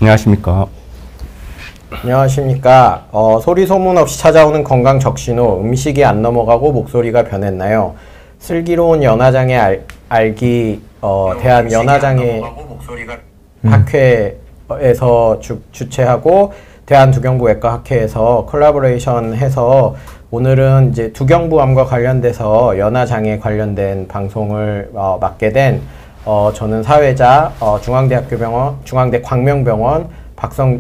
안녕하십니까. 안녕하십니까. 소리 소문 없이 찾아오는 건강 적신호, 음식이 안 넘어가고 목소리가 변했나요? 슬기로운 연화장애 알기 대한 연화장애 학회에서 주최하고 대한두경부외과 학회에서 콜라보레이션 해서 오늘은 이제 두경부암과 관련돼서 연화장애 관련된 방송을 맡게 된 저는 사회자 중앙대 광명병원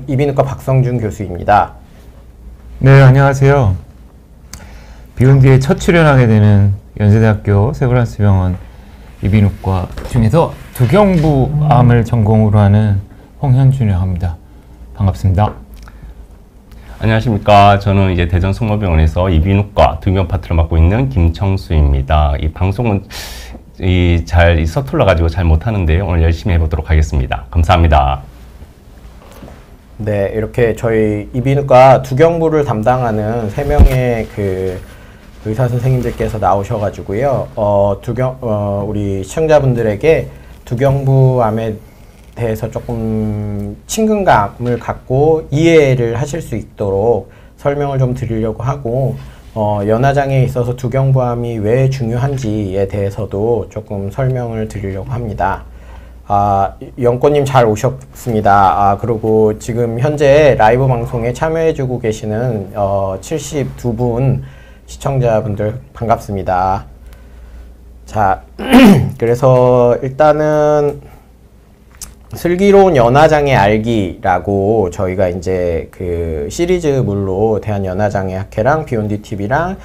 이비인후과 박성준 교수입니다. 네, 안녕하세요. 비온 뒤에 첫 출연하게 되는 연세대학교 세브란스병원 이비인후과 중에서 두경부암을 전공으로 하는 홍현준이라고 합니다. 반갑습니다. 안녕하십니까. 저는 이제 대전 성모병원에서 이비인후과 두경 파트를 맡고 있는 김청수입니다. 이 방송은 잘 서툴러 가지고 잘 못하는데요. 오늘 열심히 해보도록 하겠습니다. 감사합니다. 네, 이렇게 저희 이비인후과 두경부를 담당하는 3명의 그 의사 선생님들께서 나오셔가지고요. 우리 시청자분들에게 두경부암에 대해서 조금 친근감을 갖고 이해를 하실 수 있도록 설명을 좀 드리려고 하고, 연화장애에 있어서 두경부암이 왜 중요한지에 대해서도 조금 설명을 드리려고 합니다. 영권님 잘 오셨습니다. 그리고 지금 현재 라이브 방송에 참여해주고 계시는 72분 시청자분들 반갑습니다. 자, 그래서 일단은 슬기로운 연화장애 알기라고 저희가 이제 그 시리즈물로 대한연화장애 학회랑 비욘디TV랑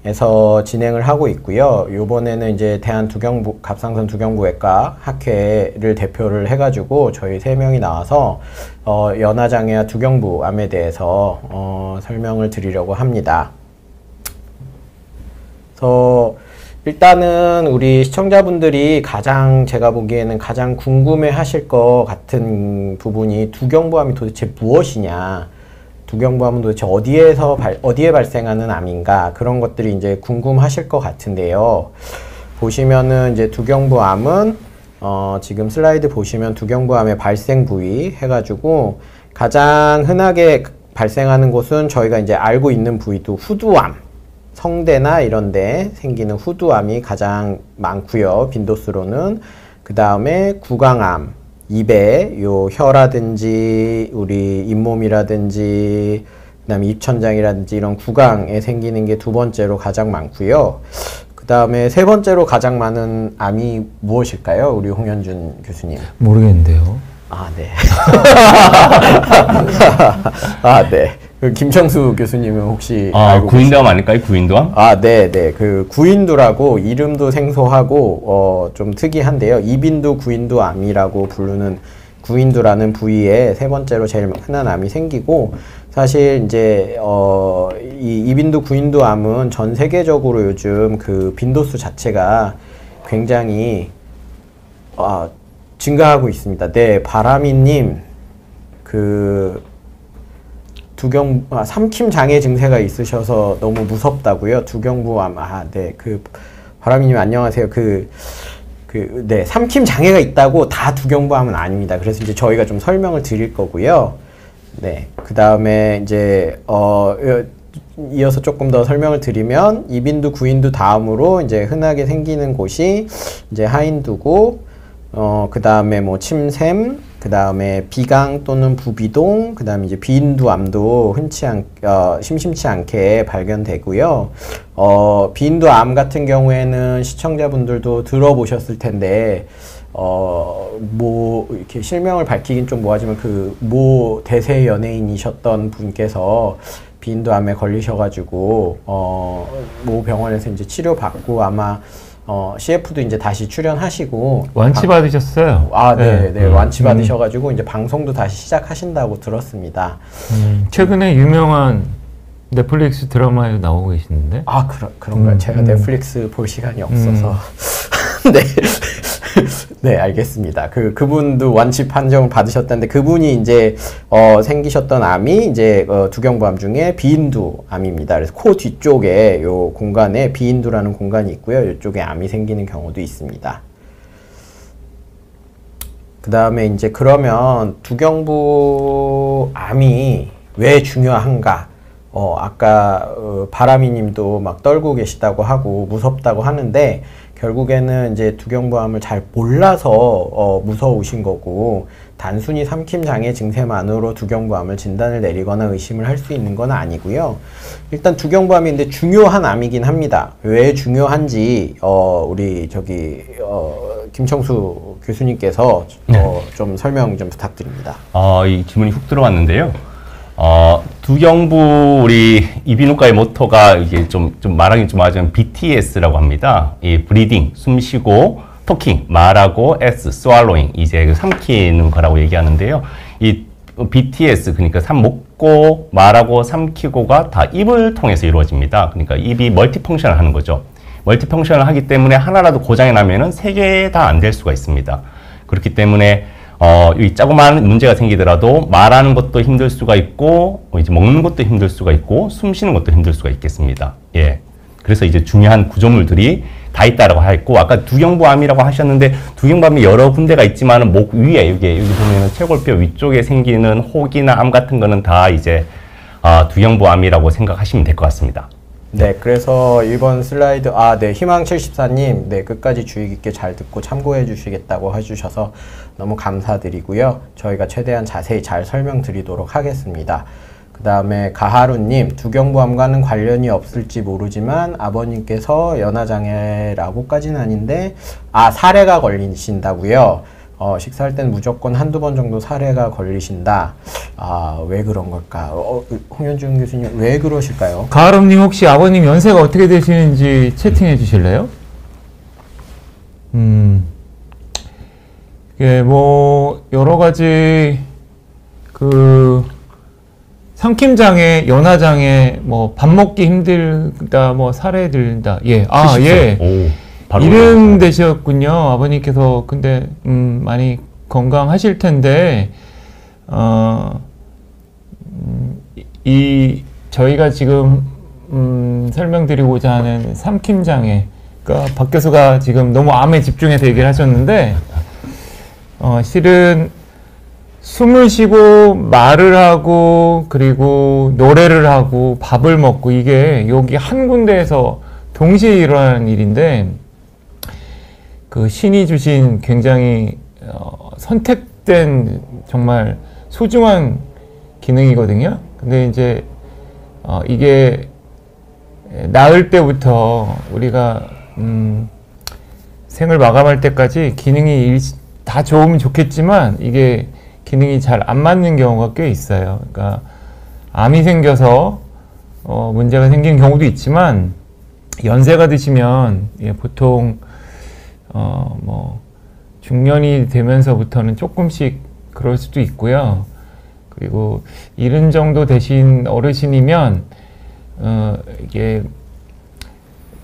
에서 진행을 하고 있고요. 요번에는 이제 갑상선 두경부외과 학회를 대표를 해가지고 저희 3명이 나와서 연화장애와 두경부암에 대해서 설명을 드리려고 합니다. 그래서 일단은 우리 시청자분들이 제가 보기에는 가장 궁금해 하실 것 같은 부분이 두경부암이 도대체 무엇이냐, 두경부암은 도대체 어디에 발생하는 암인가, 그런 것들이 이제 궁금하실 것 같은데요. 보시면은 이제 두경부암은 지금 슬라이드 보시면 두경부암의 발생 부위 해가지고 가장 흔하게 발생하는 곳은 저희가 이제 알고 있는 부위도 후두암, 성대나 이런 데 생기는 후두암이 가장 많고요. 빈도수로는. 그 다음에 구강암, 입에 혀라든지 우리 잇몸이라든지 그다음에 입천장이라든지 이런 구강에 생기는 게 2번째로 가장 많고요. 그 다음에 3번째로 가장 많은 암이 무엇일까요? 우리 홍현준 교수님. 모르겠는데요. 네. 네. 그 김청수 교수님은 혹시 알고 구인도암 아닐까요? 구인도암? 네. 그 구인두라고 이름도 생소하고 좀 특이한데요. 이빈두 구인두암이라고 부르는 구인두라는 부위에 3번째로 제일 흔한 암이 생기고, 사실 이제 이 이빈두 구인두암은 전 세계적으로 요즘 그 빈도수 자체가 굉장히 증가하고 있습니다. 네, 바람이님, 삼킴 장애 증세가 있으셔서 너무 무섭다고요? 두경부암. 네, 바람이님 안녕하세요. 네, 삼킴 장애가 있다고 다 두경부암은 아닙니다. 그래서 이제 저희가 좀 설명을 드릴 거고요. 네, 그 다음에 이제 이어서 조금 더 설명을 드리면 이빈두, 구인두 다음으로 이제 흔하게 생기는 곳이 이제 하인두고, 그 다음에 뭐 침샘, 그 다음에 비강 또는 부비동, 그 다음에 이제 비인두암도 심심치 않게 발견되고요. 비인두암 같은 경우에는 시청자분들도 들어보셨을 텐데, 이렇게 실명을 밝히긴 좀 뭐하지만 모 대세 연예인이셨던 분께서 비인두암에 걸리셔가지고, 모 병원에서 이제 치료받고 아마 CF도 이제 다시 출연하시고 완치 받으셨어요? 네. 완치 받으셔가지고 이제 방송도 다시 시작하신다고 들었습니다. 최근에 유명한 넷플릭스 드라마에 나오고 계시는데? 그런가요? 제가 넷플릭스 볼 시간이 없어서. 네. 네, 알겠습니다. 그분도 완치 판정을 받으셨다는데, 그분이 이제, 생기셨던 암이 이제, 두경부암 중에 비인두암입니다. 그래서 코 뒤쪽에 요 공간에 비인두라는 공간이 있고요. 이쪽에 암이 생기는 경우도 있습니다. 그 다음에 이제 그러면 두경부암이 왜 중요한가? 아까 바람이 님도 막 떨고 계시다고 하고 무섭다고 하는데 결국에는 이제 두경부암을 잘 몰라서 무서우신 거고 단순히 삼킴장애 증세만으로 두경부암을 진단을 내리거나 의심을 할 수 있는 건 아니고요. 일단 두경부암이 근데 중요한 암이긴 합니다. 왜 중요한지 우리 김청수 교수님께서 좀 설명 좀 부탁드립니다. 이 질문이 훅 들어왔는데요. 두경부 우리 이비인후과의 모토가 이게 좀 말하기 좀 하자면 BTS라고 합니다. 이 브리딩, 숨쉬고, 토킹, 말하고, S, swallowing, 이제 삼키는 거라고 얘기하는데요. 이 BTS, 그러니까 먹고, 말하고, 삼키고가 다 입을 통해서 이루어집니다. 그러니까 입이 멀티펑션을 하는 거죠. 멀티펑션을 하기 때문에 하나라도 고장이 나면은 세 개 다 안 될 수가 있습니다. 그렇기 때문에 이 조그마한 문제가 생기더라도 말하는 것도 힘들 수가 있고 이제 먹는 것도 힘들 수가 있고 숨 쉬는 것도 힘들 수가 있겠습니다. 예. 그래서 이제 중요한 구조물들이 다 있다라고 했고 아까 두경부암이라고 하셨는데 두경부암이 여러 군데가 있지만은 목 위에 여기 보면은 쇄골뼈 위쪽에 생기는 혹이나 암 같은 거는 다 이제 두경부암이라고 생각하시면 될 것 같습니다. 네, 그래서 이번 슬라이드, 네, 희망74님, 네, 끝까지 주의 깊게 잘 듣고 참고해 주시겠다고 해주셔서 너무 감사드리고요. 저희가 최대한 자세히 잘 설명드리도록 하겠습니다. 그 다음에 가하루님, 두경부암과는 관련이 없을지 모르지만 아버님께서 연하장애라고까지는 아닌데, 사례가 걸리신다고요? 식사할 땐 무조건 한두 번 정도 사례가 걸리신다. 왜 그런 걸까? 홍현중 교수님, 왜 그러실까요? 가을엄님 혹시 아버님 연세가 어떻게 되시는지 채팅해 주실래요? 예, 뭐, 여러 가지, 삼킴장애, 연하장애, 뭐, 밥 먹기 힘들다, 뭐, 살에 들다. 예, 예. 오, 이름 되셨군요. 아버님께서. 근데, 많이 건강하실 텐데, 저희가 지금, 설명드리고자 하는 삼킴장애. 그러니까 박 교수가 지금 너무 암에 집중해서 얘기를 하셨는데, 실은 숨을 쉬고 말을 하고 그리고 노래를 하고 밥을 먹고 이게 여기 한 군데에서 동시에 일어나는 일인데 그 신이 주신 굉장히 선택된 정말 소중한 기능이거든요. 근데 이제 이게 나을 때부터 우리가 생을 마감할 때까지 기능이 다 좋으면 좋겠지만 이게 기능이 잘 안 맞는 경우가 꽤 있어요. 그러니까 암이 생겨서 문제가 생기는 경우도 있지만 연세가 드시면 보통 뭐 중년이 되면서부터는 조금씩 그럴 수도 있고요. 그리고 70 정도 되신 어르신이면 이게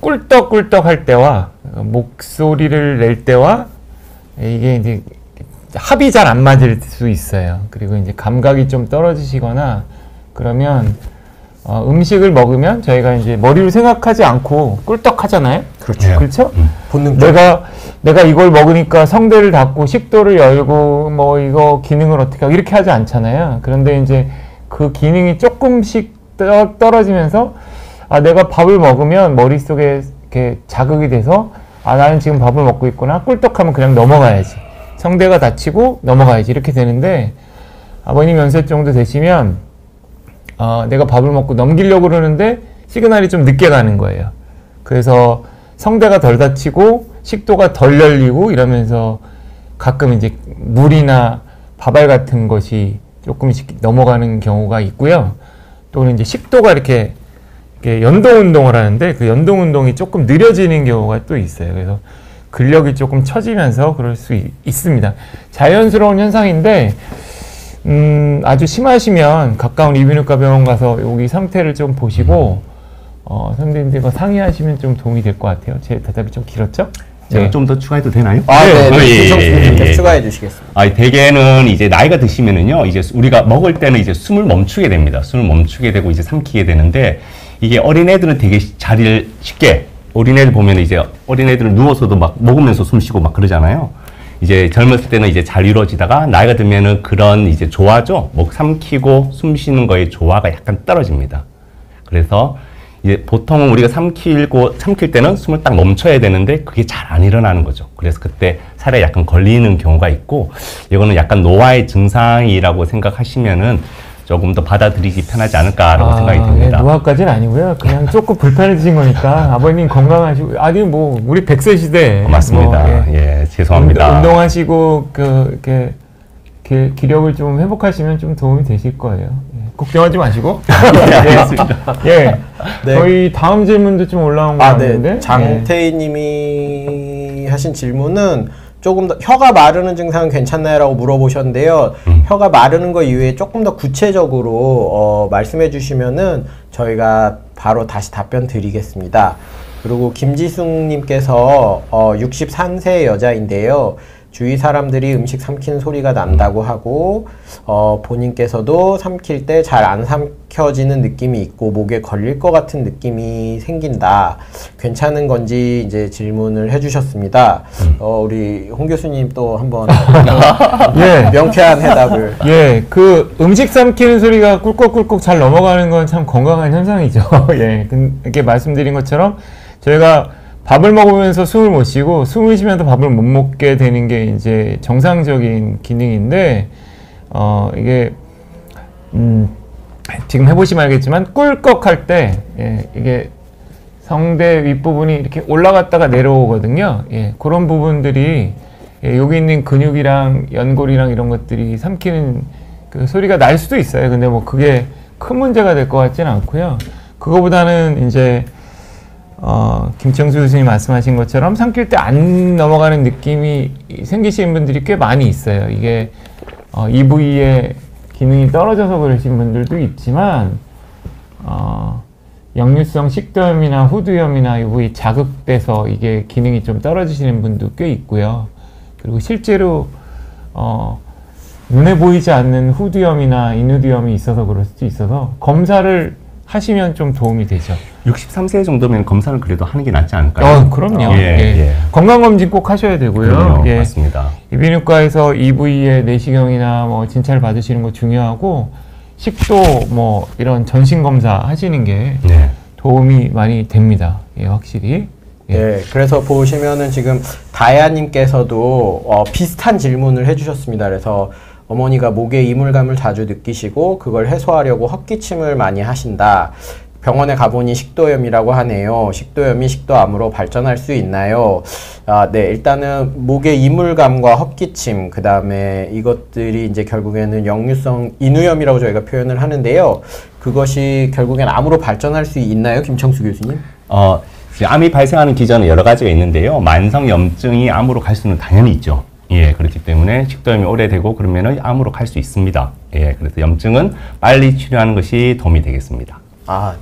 꿀떡꿀떡 할 때와 목소리를 낼 때와 이게 이제 합이 잘 안 맞을 수 있어요. 그리고 이제 감각이 좀 떨어지시거나 그러면 음식을 먹으면 저희가 이제 머리로 생각하지 않고 꿀떡 하잖아요. 그렇죠. 그렇죠? 본능적으로. 내가 이걸 먹으니까 성대를 닫고 식도를 열고 뭐 이거 기능을 어떻게 하고 이렇게 하지 않잖아요. 그런데 이제 그 기능이 조금씩 떨어지면서 내가 밥을 먹으면 머릿속에 이렇게 자극이 돼서 나는 지금 밥을 먹고 있구나. 꿀떡하면 그냥 넘어가야지. 성대가 닫히고 넘어가야지. 이렇게 되는데 아버님 연세 정도 되시면 내가 밥을 먹고 넘기려고 그러는데 시그널이 좀 늦게 가는 거예요. 그래서 성대가 덜 닫히고 식도가 덜 열리고 이러면서 가끔 이제 물이나 밥알 같은 것이 조금씩 넘어가는 경우가 있고요. 또는 이제 식도가 이렇게 연동 운동을 하는데 그 연동 운동이 조금 느려지는 경우가 또 있어요. 그래서 근력이 조금 처지면서 그럴 수 있습니다. 자연스러운 현상인데 아주 심하시면 가까운 이비인후과 병원 가서 여기 상태를 좀 보시고 선생님들과 상의하시면 좀 도움이 될 것 같아요. 제 대답이 좀 길었죠? 제가 좀 더 추가해도 되나요? 네. 추가해 주시겠습니다. 대개는 이제 나이가 드시면은요, 이제 우리가 먹을 때는 이제 숨을 멈추게 됩니다. 숨을 멈추게 되고 이제 삼키게 되는데 이게 어린애들은 되게 쉽게 어린애들 보면 이제 어린애들은 누워서도 막 먹으면서 숨 쉬고 막 그러잖아요. 이제 젊었을 때는 이제 잘 이루어지다가 나이가 들면은 그런 이제 조화죠. 목 삼키고 숨 쉬는 거의 조화가 약간 떨어집니다. 그래서 이제 보통은 우리가 삼킬 때는 숨을 딱 멈춰야 되는데 그게 잘 안 일어나는 거죠. 그래서 그때 살에 약간 걸리는 경우가 있고, 이거는 약간 노화의 증상이라고 생각하시면은 조금 더 받아들이기 편하지 않을까라고 생각이 듭니다. 예, 노화까지는 아니고요. 그냥 조금 불편해지신 거니까 아버님 건강하시고, 아니 뭐 우리 100세 시대 맞습니다. 뭐, 예, 죄송합니다. 운동하시고 이렇게 기력을 좀 회복하시면 좀 도움이 되실 거예요. 예, 걱정하지 마시고. 알겠습니다. 예, 네. 저희 다음 질문도 좀 올라온 거 같은데. 네. 장태희님이 하신 질문은 조금 더 혀가 마르는 증상은 괜찮나요? 라고 물어보셨는데요. 혀가 마르는 거 이외에 조금 더 구체적으로 말씀해 주시면은 저희가 바로 다시 답변 드리겠습니다. 그리고 김지숙님께서 63세 여자인데요. 주위 사람들이 음식 삼키는 소리가 난다고 하고 본인께서도 삼킬 때 잘 안 삼켜지는 느낌이 있고 목에 걸릴 것 같은 느낌이 생긴다. 괜찮은 건지 이제 질문을 해주셨습니다. 우리 홍 교수님 또 한번 예. 명쾌한 해답을. 예, 그 음식 삼키는 소리가 꿀꺽꿀꺽 잘 넘어가는 건 참 건강한 현상이죠. 예, 이렇게 말씀드린 것처럼 저희가 밥을 먹으면서 숨을 못 쉬고 숨을 쉬면서 밥을 못 먹게 되는 게 이제 정상적인 기능인데, 이게 지금 해보시면 알겠지만 꿀꺽할 때 이게 성대 윗부분이 이렇게 올라갔다가 내려오거든요. 예, 그런 부분들이 여기 있는 근육이랑 연골이랑 이런 것들이 삼키는 그 소리가 날 수도 있어요. 근데 뭐 그게 큰 문제가 될 것 같지는 않고요. 그거보다는 이제 김청수 교수님 말씀하신 것처럼 삼킬 때 안 넘어가는 느낌이 생기시는 분들이 꽤 많이 있어요. 이게 이 부위의 기능이 떨어져서 그러신 분들도 있지만 역류성 식도염이나 후두염이나 이 부위 자극돼서 이게 기능이 좀 떨어지시는 분도 꽤 있고요. 그리고 실제로 눈에 보이지 않는 후두염이나 인후두염이 있어서 그럴 수도 있어서 검사를 하시면 좀 도움이 되죠. 63세 정도면 검사를 그래도 하는 게 낫지 않을까요? 그럼요. 예. 건강검진 꼭 하셔야 되고요. 그럼요. 예. 맞습니다. 이비인후과에서 이 부위의 내시경이나 뭐 진찰 받으시는 거 중요하고, 식도 뭐 이런 전신 검사 하시는 게 네. 도움이 많이 됩니다. 예, 확실히. 예. 네, 그래서 보시면은 지금 다야님께서도 비슷한 질문을 해주셨습니다. 그래서 어머니가 목에 이물감을 자주 느끼시고 그걸 해소하려고 헛기침을 많이 하신다. 병원에 가보니 식도염이라고 하네요. 식도염이 식도암으로 발전할 수 있나요? 네, 일단은 목에 이물감과 헛기침, 그 다음에 이것들이 이제 결국에는 역류성 인후염이라고 저희가 표현을 하는데요. 그것이 결국엔 암으로 발전할 수 있나요, 김청수 교수님? 암이 발생하는 기전은 여러 가지가 있는데요. 만성염증이 암으로 갈 수는 당연히 있죠. 예, 그렇기 때문에 식도염이 오래되고 그러면은 암으로 갈 수 있습니다. 예, 그래서 염증은 빨리 치료하는 것이 도움이 되겠습니다.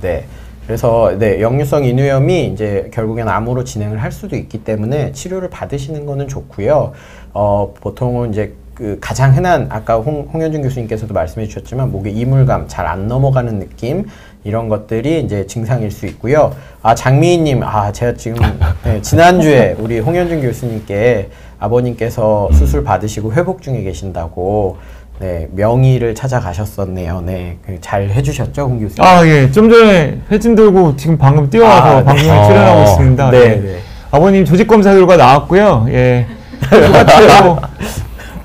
네. 그래서 역류성 인후염이 이제 결국엔 암으로 진행을 할 수도 있기 때문에 치료를 받으시는 거는 좋고요. 보통은 이제 그 가장 흔한 아까 홍현준 교수님께서도 말씀해 주셨지만 목에 이물감, 잘 안 넘어가는 느낌, 이런 것들이 이제 증상일 수 있고요. 장미희님, 제가 지금 지난주에 우리 홍현준 교수님께 아버님께서 수술 받으시고 회복 중에 계신다고 명의를 찾아가셨었네요. 네, 잘 해주셨죠, 홍 교수님? 예. 좀 전에 회진 들고 지금 방금 뛰어와서 방송에 출연하고 있습니다. 네. 아버님 조직 검사 결과 나왔고요. 예.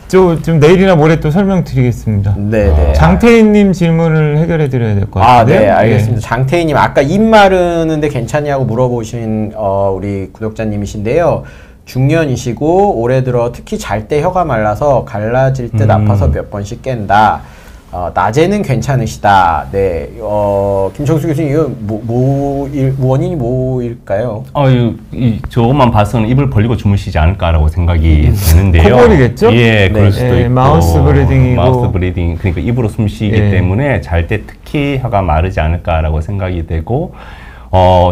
좀 내일이나 모레 또 설명드리겠습니다. 네. 장태인님 질문을 해결해 드려야 될 것 같은데요. 네, 알겠습니다. 장태희님, 아까 입 마르는데 괜찮냐고 물어보신 우리 구독자님이신데요. 중년이시고 올해 들어 특히 잘 때 혀가 말라서 갈라질 듯 아파서 몇 번씩 깬다. 낮에는 괜찮으시다. 네, 김청수 교수님, 이거 원인이 뭐일까요? 저것만 봐서는 입을 벌리고 주무시지 않을까라고 생각이 되는데요. 콧물이겠죠? 예, 그럴 수도 있고. 마우스 브리딩이고. 마우스 브리딩, 그러니까 입으로 숨쉬기 때문에 잘 때 특히 혀가 마르지 않을까라고 생각이 되고,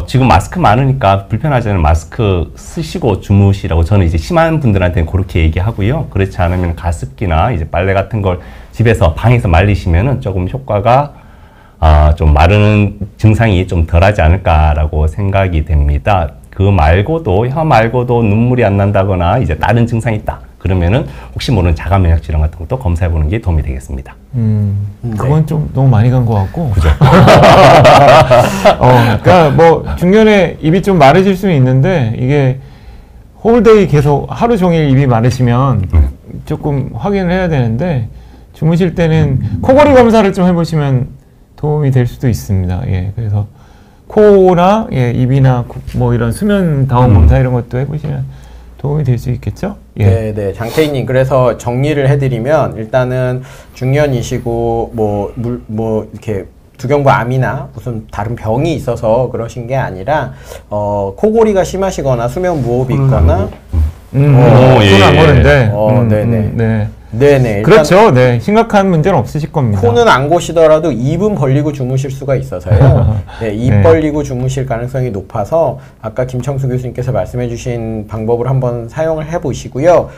지금 마스크 많으니까 불편하잖아요. 마스크 쓰시고 주무시라고 저는 이제 심한 분들한테는 그렇게 얘기하고요. 그렇지 않으면 가습기나 이제 빨래 같은 걸 집에서 방에서 말리시면은 조금 효과가 좀 마르는 증상이 좀 덜하지 않을까라고 생각이 됩니다. 그 말고도 혀 말고도 눈물이 안 난다거나 이제 다른 증상이 있다. 그러면은 혹시 모르는 자가 면역 질환 같은 것도 검사해 보는 게 도움이 되겠습니다. 그건 네. 좀 너무 많이 간 것 같고. 그죠. 그러니까 뭐 중년에 입이 좀 마르실 수는 있는데 이게 홀데이 계속 하루 종일 입이 마르시면 조금 확인을 해야 되는데 주무실 때는 코골이 검사를 좀 해보시면 도움이 될 수도 있습니다. 예, 그래서 코나 예, 입이나 뭐 이런 수면 다운 검사 이런 것도 해보시면 도움이 될 수 있겠죠? 예. 네, 장태희님. 그래서 정리를 해드리면 일단은 중년이시고 뭐 이렇게 두경부암이나 무슨 다른 병이 있어서 그러신 게 아니라 코골이가 심하시거나 수면 무호흡이 있거나 손 안 거는데. 네네. 네. 네네. 일단 그렇죠. 네. 심각한 문제는 없으실 겁니다. 코는 안 고시더라도 입은 벌리고 주무실 수가 있어서요. 네, 입 네. 벌리고 주무실 가능성이 높아서 아까 김청수 교수님께서 말씀해 주신 방법을 한번 사용을 해 보시고요.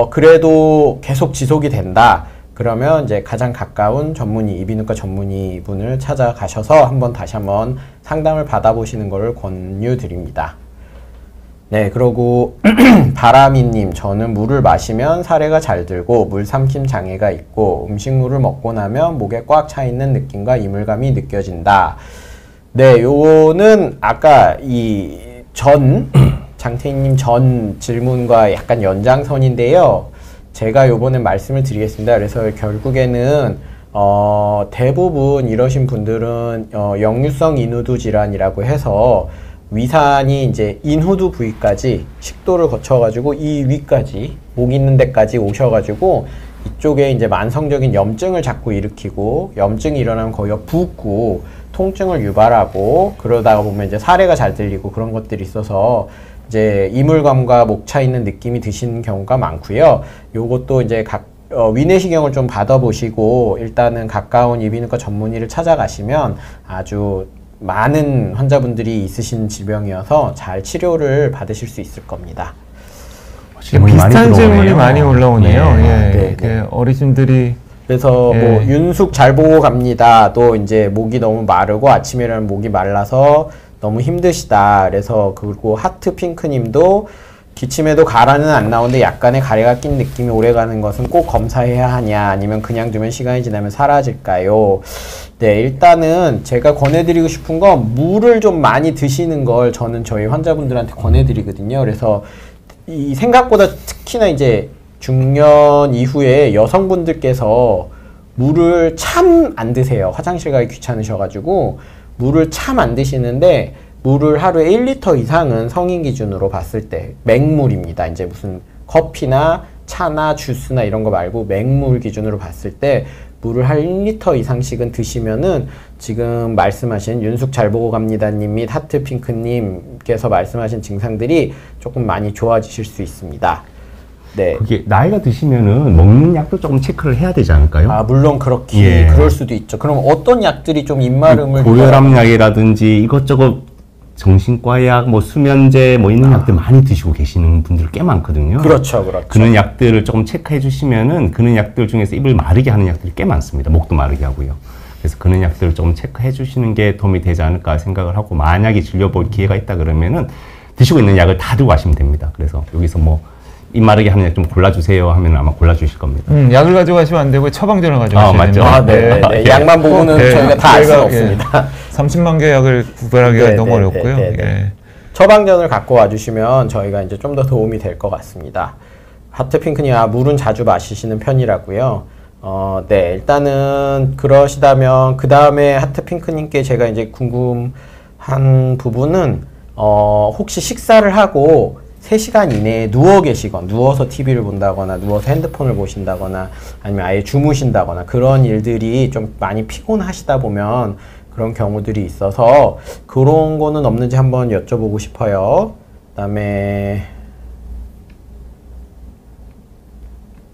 그래도 계속 지속이 된다. 그러면 이제 가장 가까운 전문의, 이비인후과 전문의 분을 찾아가셔서 다시 한번 상담을 받아보시는 것을 권유드립니다. 네, 그리고 바람이님, 저는 물을 마시면 사례가 잘 들고 물삼킴 장애가 있고 음식물을 먹고 나면 목에 꽉 차 있는 느낌과 이물감이 느껴진다. 네, 요거는 아까 장태희님 전 질문과 약간 연장선인데요. 제가 요번에 말씀을 드리겠습니다. 그래서 결국에는 대부분 이러신 분들은 역류성 인후두 질환이라고 해서 위산이 이제 인후두 부위까지 식도를 거쳐가지고 이 위까지 목 있는 데까지 오셔가지고 이쪽에 이제 만성적인 염증을 자꾸 일으키고 염증이 일어나면 거기가 붓고 통증을 유발하고 그러다가 보면 이제 사례가 잘 들리고 그런 것들이 있어서 이제 이물감과 목 차 있는 느낌이 드시는 경우가 많고요. 요것도 이제 위내시경을 좀 받아보시고 일단은 가까운 이비인후과 전문의를 찾아가시면 아주 많은 환자분들이 있으신 질병이어서 잘 치료를 받으실 수 있을 겁니다. 비슷한 질문이 많이 올라오네요. 네. 예. 네. 어르신들이 그래서 예. 뭐 윤숙 잘 보고 갑니다. 또 이제 목이 너무 마르고 아침에 일어나면 목이 말라서 너무 힘드시다. 그래서 그리고 하트 핑크님도 기침에도 가라는 안 나오는데 약간의 가래가 낀 느낌이 오래가는 것은 꼭 검사해야 하냐 아니면 그냥 두면 시간이 지나면 사라질까요? 네, 일단은 제가 권해드리고 싶은 건 물을 좀 많이 드시는 걸 저는 저희 환자분들한테 권해드리거든요. 그래서 이 생각보다 특히나 이제 중년 이후에 여성분들께서 물을 참 안 드세요. 화장실 가기 귀찮으셔가지고 물을 참 안 드시는데 물을 하루에 1리터 이상은 성인 기준으로 봤을 때 맹물입니다. 이제 무슨 커피나 차나 주스나 이런 거 말고 맹물 기준으로 봤을 때 물을 한 1리터 이상씩은 드시면은 지금 말씀하신 윤숙 잘 보고 갑니다 님 및 하트핑크 님께서 말씀하신 증상들이 조금 많이 좋아지실 수 있습니다. 네. 그게 나이가 드시면은 먹는 약도 조금 체크를 해야 되지 않을까요? 아, 물론 그렇게 예. 그럴 수도 있죠. 그럼 어떤 약들이 좀 입마름을 고혈압 약이라든지 이것저것 정신과 약, 뭐 수면제 뭐 있는 약들 많이 드시고 계시는 분들 꽤 많거든요. 그렇죠, 그렇죠. 그런 약들을 조금 체크해 주시면은 그런 약들 중에서 입을 마르게 하는 약들이 꽤 많습니다. 목도 마르게 하고요. 그래서 그런 약들을 조금 체크해 주시는 게 도움이 되지 않을까 생각을 하고 만약에 진료볼 기회가 있다 그러면은 드시고 있는 약을 다 들고 가시면 됩니다. 그래서 여기서 뭐 입 마르게 하는 약 좀 골라주세요 하면 아마 골라주실 겁니다. 약을 가져가시면 안 되고 처방전을 가져가셔야 맞죠. 됩니다. 아, 네, 네. 약만 보고는 네. 저희가 다 알 수는 저희가, 없습니다. 30만 개 약을 구별하기가 네, 너무 네, 어렵고요. 네, 네, 네. 예. 처방전을 갖고 와주시면 저희가 이제 좀 더 도움이 될 것 같습니다. 하트핑크님, 물은 자주 마시시는 편이라고요. 네, 일단은 그러시다면 그 다음에 하트핑크님께 제가 이제 궁금한 부분은 혹시 식사를 하고 3시간 이내에 누워서 TV를 본다거나 누워서 핸드폰을 보신다거나 아니면 아예 주무신다거나 그런 일들이 좀 많이 피곤하시다 보면 그런 경우들이 있어서 그런 거는 없는지 한번 여쭤보고 싶어요. 그다음에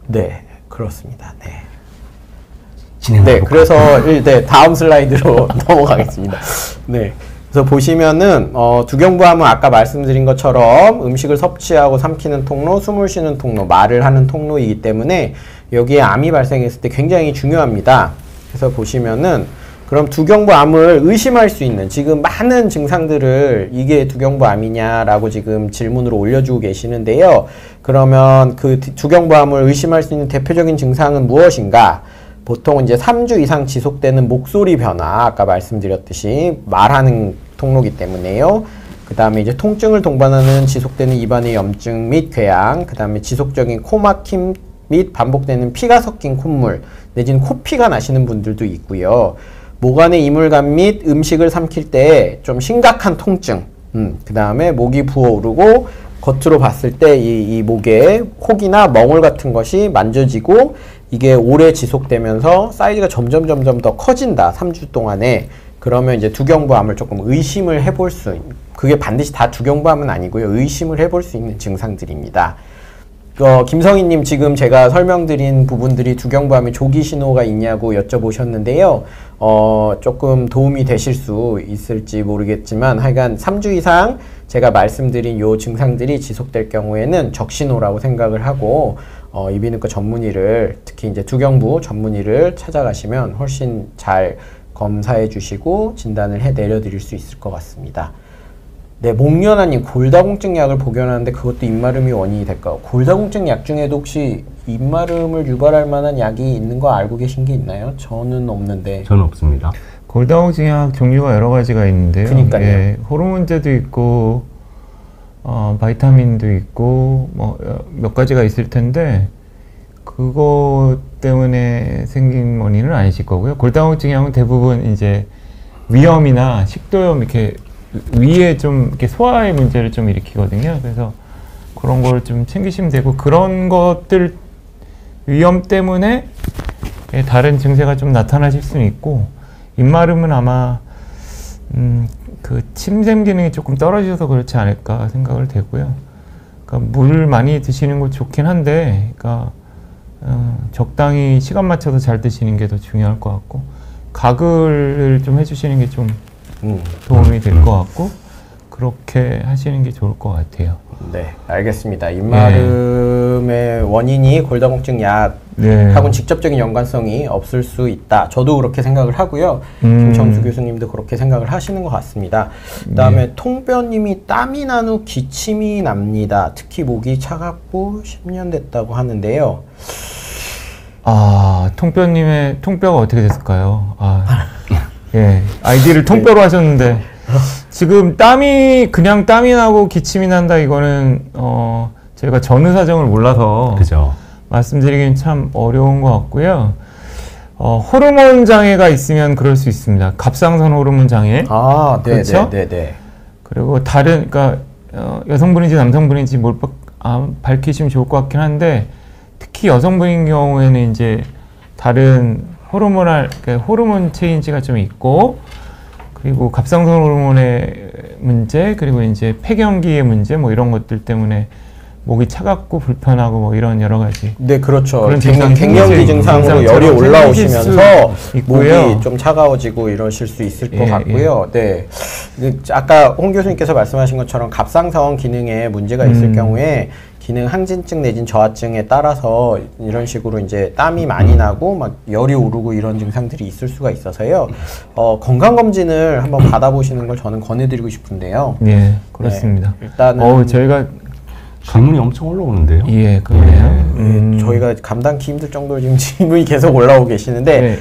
네, 그렇습니다. 네. 네, 그래서 다음 슬라이드로 넘어가겠습니다. 네. 그래서 보시면은 두경부암은 아까 말씀드린 것처럼 음식을 섭취하고 삼키는 통로, 숨을 쉬는 통로, 말을 하는 통로이기 때문에 여기에 암이 발생했을 때 굉장히 중요합니다. 그래서 보시면은 그럼 두경부암을 의심할 수 있는 지금 많은 증상들을 이게 두경부암이냐라고 지금 질문으로 올려주고 계시는데요. 그러면 그 두경부암을 의심할 수 있는 대표적인 증상은 무엇인가? 보통 이제 3주 이상 지속되는 목소리 변화, 아까 말씀드렸듯이 말하는 통로기 때문에요. 그 다음에 이제 통증을 동반하는 지속되는 입안의 염증 및 궤양, 그 다음에 지속적인 코막힘 및 반복되는 피가 섞인 콧물, 내지는 코피가 나시는 분들도 있고요. 목 안의 이물감 및 음식을 삼킬 때 좀 심각한 통증, 그 다음에 목이 부어오르고 겉으로 봤을 때 이 목에 혹이나 멍울 같은 것이 만져지고 이게 오래 지속되면서 사이즈가 점점 더 커진다. 3주 동안에. 그러면 이제 두경부암을 조금 의심을 해볼 수, 그게 반드시 다 두경부암은 아니고요. 의심을 해볼 수 있는 증상들입니다. 김성희님 지금 제가 설명드린 부분들이 두경부암에 조기 신호가 있냐고 여쭤보셨는데요. 조금 도움이 되실 수 있을지 모르겠지만 하여간 3주 이상 제가 말씀드린 요 증상들이 지속될 경우에는 적신호라고 생각을 하고 이비인후과 전문의를 특히 이제 두경부 전문의를 찾아가시면 훨씬 잘 검사해 주시고 진단을 해 내려드릴 수 있을 것 같습니다. 네, 목련아님 골다공증 약을 복용하는데 그것도 입마름이 원인이 될까요? 골다공증 약 중에도 혹시 입마름을 유발할 만한 약이 있는 거 알고 계신 게 있나요? 저는 없는데. 저는 없습니다. 골다공증 약 종류가 여러 가지가 있는데요. 그러니까요. 예, 호르몬제도 있고 바이타민도 있고 뭐 몇 가지가 있을 텐데 그거 때문에 생긴 원인은 아니실 거고요. 골다공증 약은 대부분 이제 위염이나 식도염 이렇게 위에 좀 이렇게 소화의 문제를 좀 일으키거든요. 그래서 그런 걸 좀 챙기시면 되고 그런 것들 위험 때문에 다른 증세가 좀 나타나실 수는 있고 입마름은 아마 그 침샘 기능이 조금 떨어져서 그렇지 않을까 생각을 되고요. 그러니까 물을 많이 드시는 거 좋긴 한데, 그러니까 적당히 시간 맞춰서 잘 드시는 게 더 중요할 것 같고 가글을 좀 해주시는 게 좀 도움이 될 것 같고 그렇게 하시는 게 좋을 것 같아요. 네, 알겠습니다. 입마름의 원인이 골다공증 네. 약하고는 직접적인 연관성이 없을 수 있다. 저도 그렇게 생각을 하고요. 김정수 교수님도 그렇게 생각을 하시는 것 같습니다. 그 다음에 통뼈님이 땀이 난 후 기침이 납니다. 특히 목이 차갑고 10년 됐다고 하는데요. 통뼈님의 통뼈가 어떻게 됐을까요? 예, 아이디를 통뼈로 하셨는데 지금 그냥 땀이 나고 기침이 난다 이거는 저희가 전후 사정을 몰라서 그죠. 말씀드리기는 참 어려운 것 같고요. 호르몬 장애가 있으면 그럴 수 있습니다. 갑상선 호르몬 장애. 그렇죠? 네. 그리고 그러니까 여성분인지 남성분인지 밝히시면 좋을 것 같긴 한데 특히 여성분인 경우에는 이제 다른 호르몬 체인지가 좀 있고 그리고 갑상선 호르몬의 문제 그리고 이제 폐경기의 문제 뭐 이런 것들 때문에 목이 차갑고 불편하고 뭐 이런 여러 가지. 네, 그렇죠. 그런 갱년기 증상으로 열이 올라오시면서 있고요. 목이 좀 차가워지고 이러실 수 있을 것 같고요. 네. 아까 홍 교수님께서 말씀하신 것처럼 갑상선 기능에 문제가 있을 경우에 기능 항진증 내진 저하증에 따라서 이런 식으로 이제 땀이 많이 나고 막 열이 오르고 이런 증상들이 있을 수가 있어서요. 건강검진을 한번 받아보시는 걸 저는 권해드리고 싶은데요. 네, 그렇습니다. 네, 일단은 저희가 질문이 엄청 올라오는데요. 예, 그러네요. 저희가 감당기 힘들 정도로 지금 질문이 계속 올라오고 계시는데 네.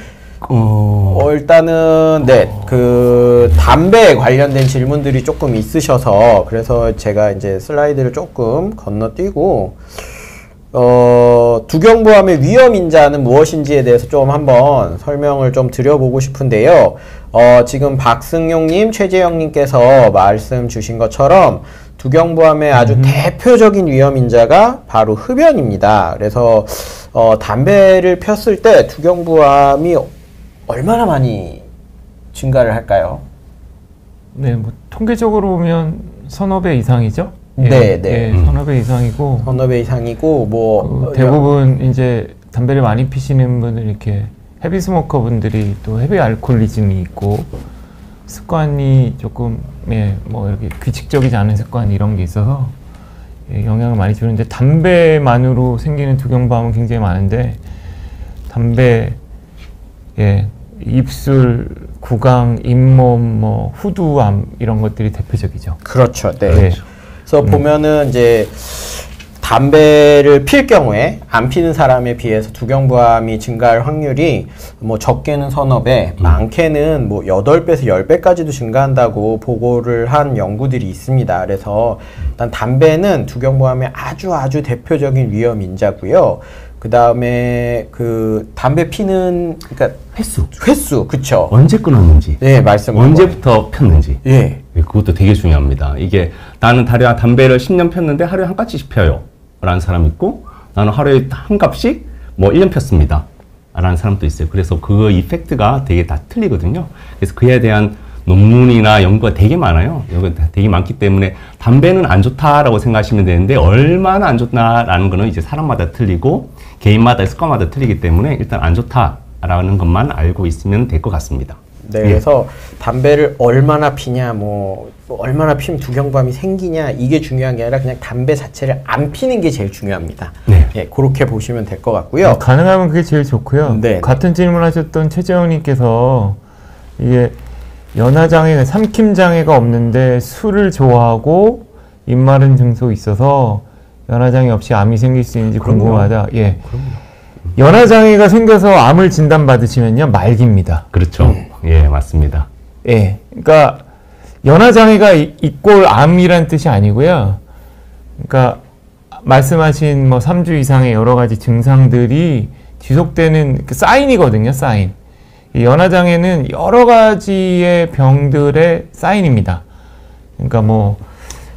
일단은 그 담배에 관련된 질문들이 조금 있으셔서 그래서 제가 이제 슬라이드를 조금 건너뛰고 두경부암의 위험 인자는 무엇인지에 대해서 좀 한번 설명을 좀 드려보고 싶은데요. 지금 박승용님, 최재영님께서 말씀 주신 것처럼 두경부암의 아주 대표적인 위험 인자가 바로 흡연입니다. 그래서 담배를 폈을 때 두경부암이 얼마나 많이 증가를 할까요? 네, 뭐 통계적으로 보면 서너 배 이상이죠. 네. 서너 배 이상이고. 서너 배 이상이고 뭐 대부분 이제 담배를 많이 피시는 분들 이렇게 헤비 스모커 분들이 또 헤비 알코올리즘이 있고 습관이 조금 뭐 이렇게 규칙적이지 않은 습관 이런 게 있어서 영향을 많이 주는데 담배만으로 생기는 두경부암은 굉장히 많은데 담배 입술, 구강, 잇몸, 뭐 후두암 이런 것들이 대표적이죠. 그렇죠. 네. 네. 그래서 보면은 이제 담배를 필 경우에 안 피는 사람에 비해서 두경부암이 증가할 확률이 뭐 적게는 서너 배, 많게는 뭐 8배에서 10배까지도 증가한다고 보고를 한 연구들이 있습니다. 그래서 일단 담배는 두경부암의 아주 대표적인 위험 인자고요. 그 다음에 그 담배 피는 그러니까 횟수 그쵸? 언제 끊었는지, 네, 말씀 언제부터 폈는지, 예. 그것도 되게 중요합니다. 이게 나는 담배를 10년 폈는데 하루에 한 가지씩 펴요 라는 사람이 있고, 나는 하루에 한 갑씩 뭐 1년 폈습니다 라는 사람도 있어요. 그래서 그 이펙트가 되게 다 틀리거든요. 그래서 그에 대한 논문이나 연구가 되게 많아요. 여기 되게 많기 때문에 담배는 안 좋다라고 생각하시면 되는데, 얼마나 안 좋나라는 거는 이제 사람마다 틀리고 개인마다 습관마다 틀리기 때문에 일단 안 좋다라는 것만 알고 있으면 될 것 같습니다. 네, 그래서 담배를 얼마나 피냐, 뭐 얼마나 피면 두경부암이 생기냐, 이게 중요한 게 아니라 그냥 담배 자체를 안 피는 게 제일 중요합니다. 네. 예, 그렇게 보시면 될 것 같고요. 가능하면 그게 제일 좋고요. 네. 같은 질문하셨던 최재형님께서 이게 연하장애, 삼킴장애가 없는데 술을 좋아하고 입마른 증소 있어서 연하장애 없이 암이 생길 수 있는지 궁금하다. 예. 연하장애가 생겨서 암을 진단받으시면요, 말기입니다. 그렇죠. 예, 맞습니다. 예. 그러니까 연하장애가 이꼴 암이란 뜻이 아니고요. 그러니까 말씀하신 뭐 3주 이상의 여러 가지 증상들이 지속되는 그 사인이거든요, 사인. 이 연하장애는 여러 가지의 병들의 사인입니다. 그러니까 뭐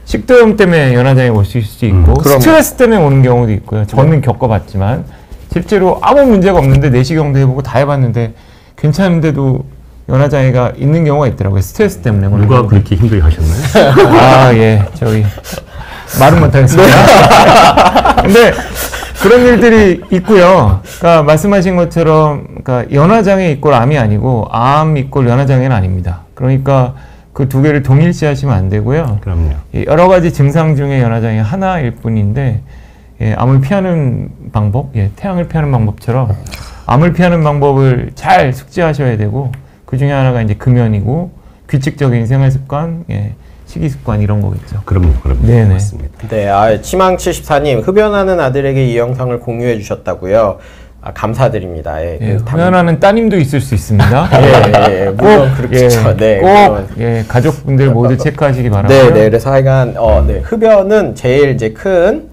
식도염 때문에 연하장애가 올 수 있고, 스트레스 때문에 오는 경우도 있고요. 저는 겪어봤지만 실제로 아무 문제가 없는데 내시경도 해보고 다 해봤는데 괜찮은데도 연하장애가 있는 경우가 있더라고요. 스트레스 때문에. 누가 그렇게 힘들게 하셨나요? 아, 예. 저기 말은 못하겠습니다. 근데 그런 일들이 있고요. 그러니까 말씀하신 것처럼, 그러니까 연하장애 이꼴 암이 아니고 암 이꼴 연하장애는 아닙니다. 그러니까 그 두 개를 동일시하시면 안 되고요. 그럼요. 여러 가지 증상 중에 연하장애 하나일 뿐인데, 예, 암을 피하는 방법, 예, 태양을 피하는 방법처럼 암을 피하는 방법을 잘 숙지하셔야 되고, 그 중에 하나가 이제 금연이고 규칙적인 생활 습관, 예, 식이 습관 이런 거겠죠. 그럼요. 네네. 맞습니다. 네, 치망74님, 흡연하는 아들에게 이 영상을 공유해 주셨다고요. 아, 감사드립니다. 예, 예, 흡연하는 따님도 있을 수 있습니다. 예, 물론 그렇죠. 네, 꼭 예, 가족분들 모두 체크하시기 바라고요. 네, 네, 그래서 하여간 네, 흡연은 제일 이제 큰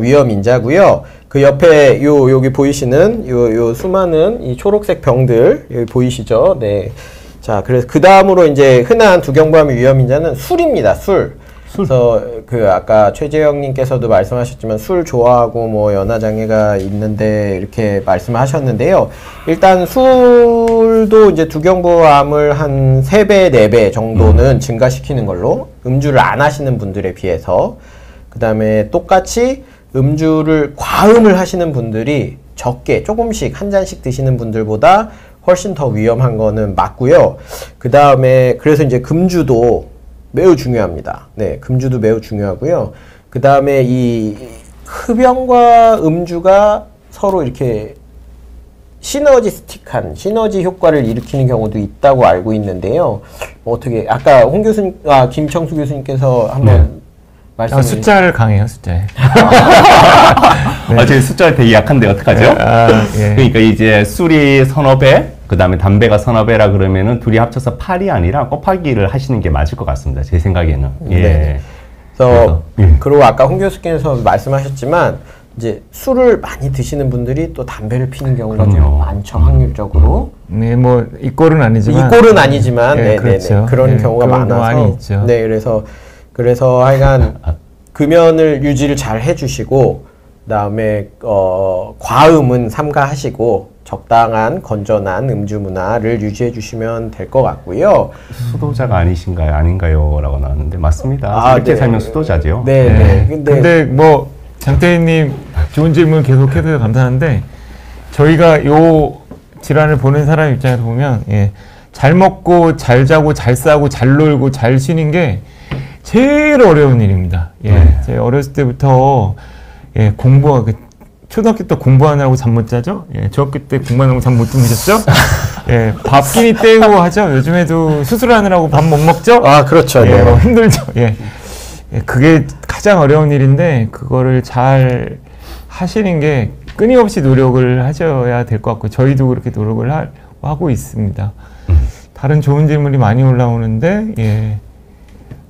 위험 인자고요. 그 옆에 여기 보이시는 요 수많은 이 초록색 병들 여기 보이시죠? 네. 자, 그래서 그 다음으로 이제 흔한 두경부암의 위험 인자는 술입니다. 술. 그래서 그 아까 최재형님께서도 말씀하셨지만 술 좋아하고 뭐 연하장애가 있는데 이렇게 말씀하셨는데요. 일단 술도 이제 두경부암을 한 3배, 4배 정도는 증가시키는 걸로, 음주를 안 하시는 분들에 비해서. 그 다음에 똑같이 음주를 과음을 하시는 분들이 적게 조금씩 한 잔씩 드시는 분들보다 훨씬 더 위험한 거는 맞고요. 그 다음에 그래서 이제 금주도 매우 중요합니다. 네, 금주도 매우 중요하고요. 그 다음에 이 흡연과 음주가 서로 이렇게 시너지스틱한 시너지 효과를 일으키는 경우도 있다고 알고 있는데요. 어떻게 아까 홍 교수님, 김청수 교수님께서 한번 말씀해 주시죠. 숫자를 강해요, 숫자에. 네. 제 숫자가 되게 약한데 어떡하죠? 예. 그러니까 이제 술이 서너 배, 그 다음에 담배가 서너 배라 그러면은 둘이 합쳐서 8이 아니라 곱하기를 하시는 게 맞을 것 같습니다. 제 생각에는. 예. 네. 그래서 그리고 아까 홍 교수께서 말씀하셨지만 이제 술을 많이 드시는 분들이 또 담배를 피는 경우가 좀 많죠, 확률적으로. 네, 뭐 이꼴은 아니지만. 이꼴은 아니지만, 네, 그렇죠. 그런 네, 경우가 그런 많아서. 많이 있죠. 네, 그래서 하여간 금연을 유지를 잘 해주시고, 그다음에 과음은 삼가하시고 적당한 건전한 음주 문화를 유지해 주시면 될 것 같고요. 수도자가 아니신가요? 아닌가요? 라고 나왔는데 맞습니다. 이렇게 네. 살면 수도자죠. 네, 네. 근데 뭐 장태희님 좋은 질문 계속해서 감사한데, 저희가 요 질환을 보는 사람 입장에서 보면, 예, 잘 먹고 잘 자고 잘 싸고 잘 놀고 잘 쉬는 게 제일 어려운 일입니다. 예, 제가 어렸을 때부터 예, 공부하고 초등학교 때 공부하느라고 잠 못 자죠? 예, 중학교 때 공부하느라고 잠 못 주무셨죠? 예, 밥 끼니 때우고 하죠? 요즘에도 수술하느라고 밥 못 먹죠? 아, 그렇죠. 예, 네. 뭐 힘들죠. 예. 예, 그게 가장 어려운 일인데, 그거를 잘 하시는 게 끊임없이 노력을 하셔야 될 것 같고, 저희도 그렇게 노력을 하고 있습니다. 다른 좋은 질문이 많이 올라오는데, 예.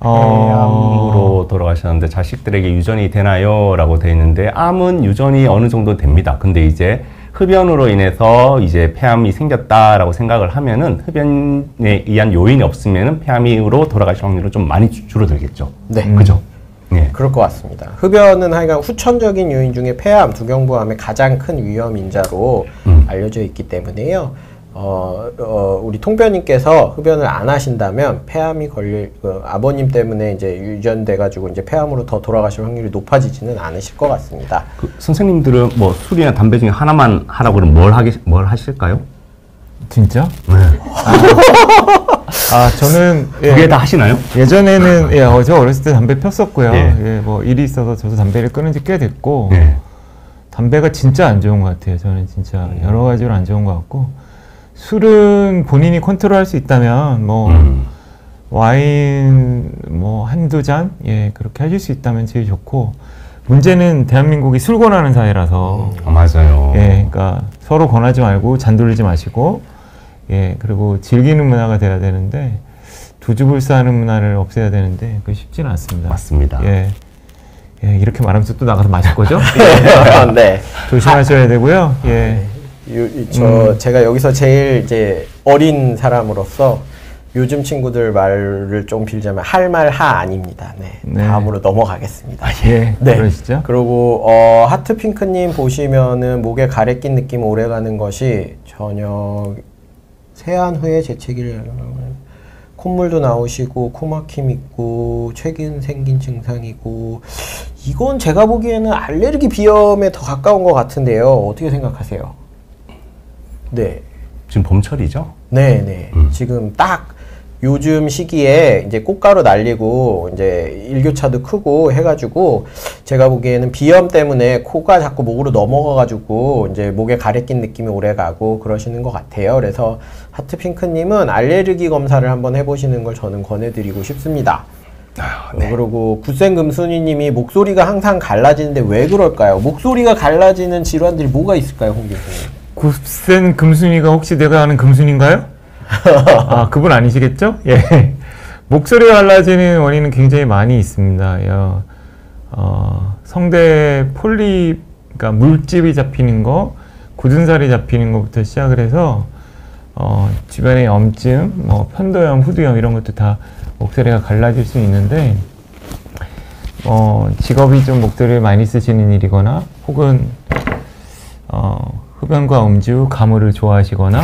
폐암으로 돌아가셨는데 자식들에게 유전이 되나요? 라고 되어 있는데 암은 유전이 어느 정도 됩니다. 근데 이제 흡연으로 인해서 이제 폐암이 생겼다라고 생각을 하면은 흡연에 의한 요인이 없으면은 폐암으로 돌아가실 확률은 좀 많이 줄어들겠죠. 네. 그죠? 예. 그럴 것 같습니다. 흡연은 하여간 후천적인 요인 중에 폐암, 두경부암의 가장 큰 위험 인자로 알려져 있기 때문에요. 우리 통뼈님께서 흡연을 안 하신다면 폐암이 걸릴 아버님 때문에 이제 유전돼 가지고 이제 폐암으로 더 돌아가실 확률이 높아지지는 않으실 것 같습니다. 그 선생님들은 뭐 술이나 담배 중에 하나만 하라고 그러면 뭘 하실까요? 진짜? 네. 저는 두 개 다 하시나요? 예전에는 저 어렸을 때 담배 폈었고요. 예. 예, 뭐 일이 있어서 저도 담배를 끊은 지 꽤 됐고 예. 담배가 진짜 안 좋은 것 같아요. 저는 진짜 여러 가지로 안 좋은 것 같고 술은 본인이 컨트롤할 수 있다면 뭐 와인 뭐 한두 잔 그렇게 하실 수 있다면 제일 좋고 문제는 대한민국이 술 권하는 사회라서 맞아요. 그러니까 서로 권하지 말고 잔 돌리지 마시고 그리고 즐기는 문화가 돼야 되는데 도주불사하는 문화를 없애야 되는데 그게 쉽지는 않습니다. 맞습니다. 이렇게 말하면서 또 나가서 마실 거죠? 네. 조심하셔야 되고요. 제가 여기서 제일 이제 어린 사람으로서 요즘 친구들 말을 좀 빌자면 할 말 아닙니다. 네. 다음으로 넘어가겠습니다. 네. 그러시죠? 그리고 하트핑크님 보시면은 목에 가래 낀 느낌 오래가는 것이 저녁 세안 후에 재채기를 콧물도 나오시고 코막힘 있고 최근 생긴 증상이고 이건 제가 보기에는 알레르기 비염에 더 가까운 것 같은데요. 어떻게 생각하세요? 네. 지금 봄철이죠? 네. 지금 딱 요즘 시기에 이제 꽃가루 날리고 이제 일교차도 크고 해가지고 제가 보기에는 비염 때문에 코가 자꾸 목으로 넘어가가지고 이제 목에 가래 낀 느낌이 오래가고 그러시는 것 같아요. 그래서 하트핑크님은 알레르기 검사를 한번 해보시는 걸 저는 권해드리고 싶습니다. 네. 그리고 구센금순이님이 목소리가 항상 갈라지는데 왜 그럴까요? 목소리가 갈라지는 질환들이 뭐가 있을까요, 홍 교수님? 굿센 금순이가 혹시 내가 아는 금순인가요? 그분 아니시겠죠? 예. 목소리가 갈라지는 원인은 굉장히 많이 있습니다. 성대 폴립, 그러니까 물집이 잡히는 거, 굳은 살이 잡히는 것부터 시작을 해서 주변에 염증, 뭐 편도염, 후두염 이런 것도 다 목소리가 갈라질 수 있는데 직업이 좀 목소리를 많이 쓰시는 일이거나 혹은 흡연과 음주, 가물을 좋아하시거나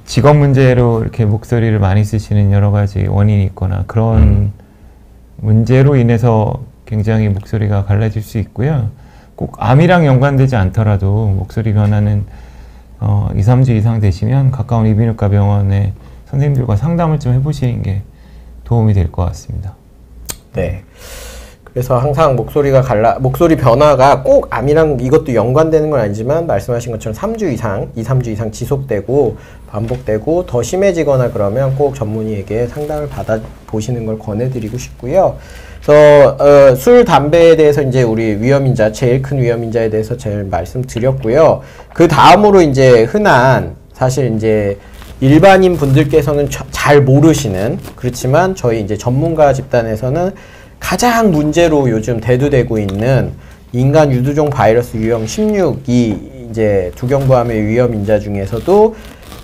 직업 문제로 이렇게 목소리를 많이 쓰시는 여러 가지 원인이 있거나 그런 문제로 인해서 굉장히 목소리가 갈라질 수 있고요. 꼭 암이랑 연관되지 않더라도 목소리 변화는 2, 3주 이상 되시면 가까운 이비인후과 병원에 선생님들과 상담을 좀 해보시는 게 도움이 될 것 같습니다. 네. 그래서 항상 목소리 변화가 꼭 암이랑 이것도 연관되는 건 아니지만 말씀하신 것처럼 3주 이상, 2, 3주 이상 지속되고 반복되고 더 심해지거나 그러면 꼭 전문의에게 상담을 받아보시는 걸 권해드리고 싶고요. 그래서 술, 담배에 대해서 이제 우리 위험인자, 제일 큰 위험인자에 대해서 제일 말씀드렸고요. 그 다음으로 이제 흔한 사실 이제 일반인 분들께서는 잘 모르시는 그렇지만 저희 이제 전문가 집단에서는 가장 문제로 요즘 대두되고 있는 인간 유두종 바이러스 유형 16이 이제 두경부암의 위험인자 중에서도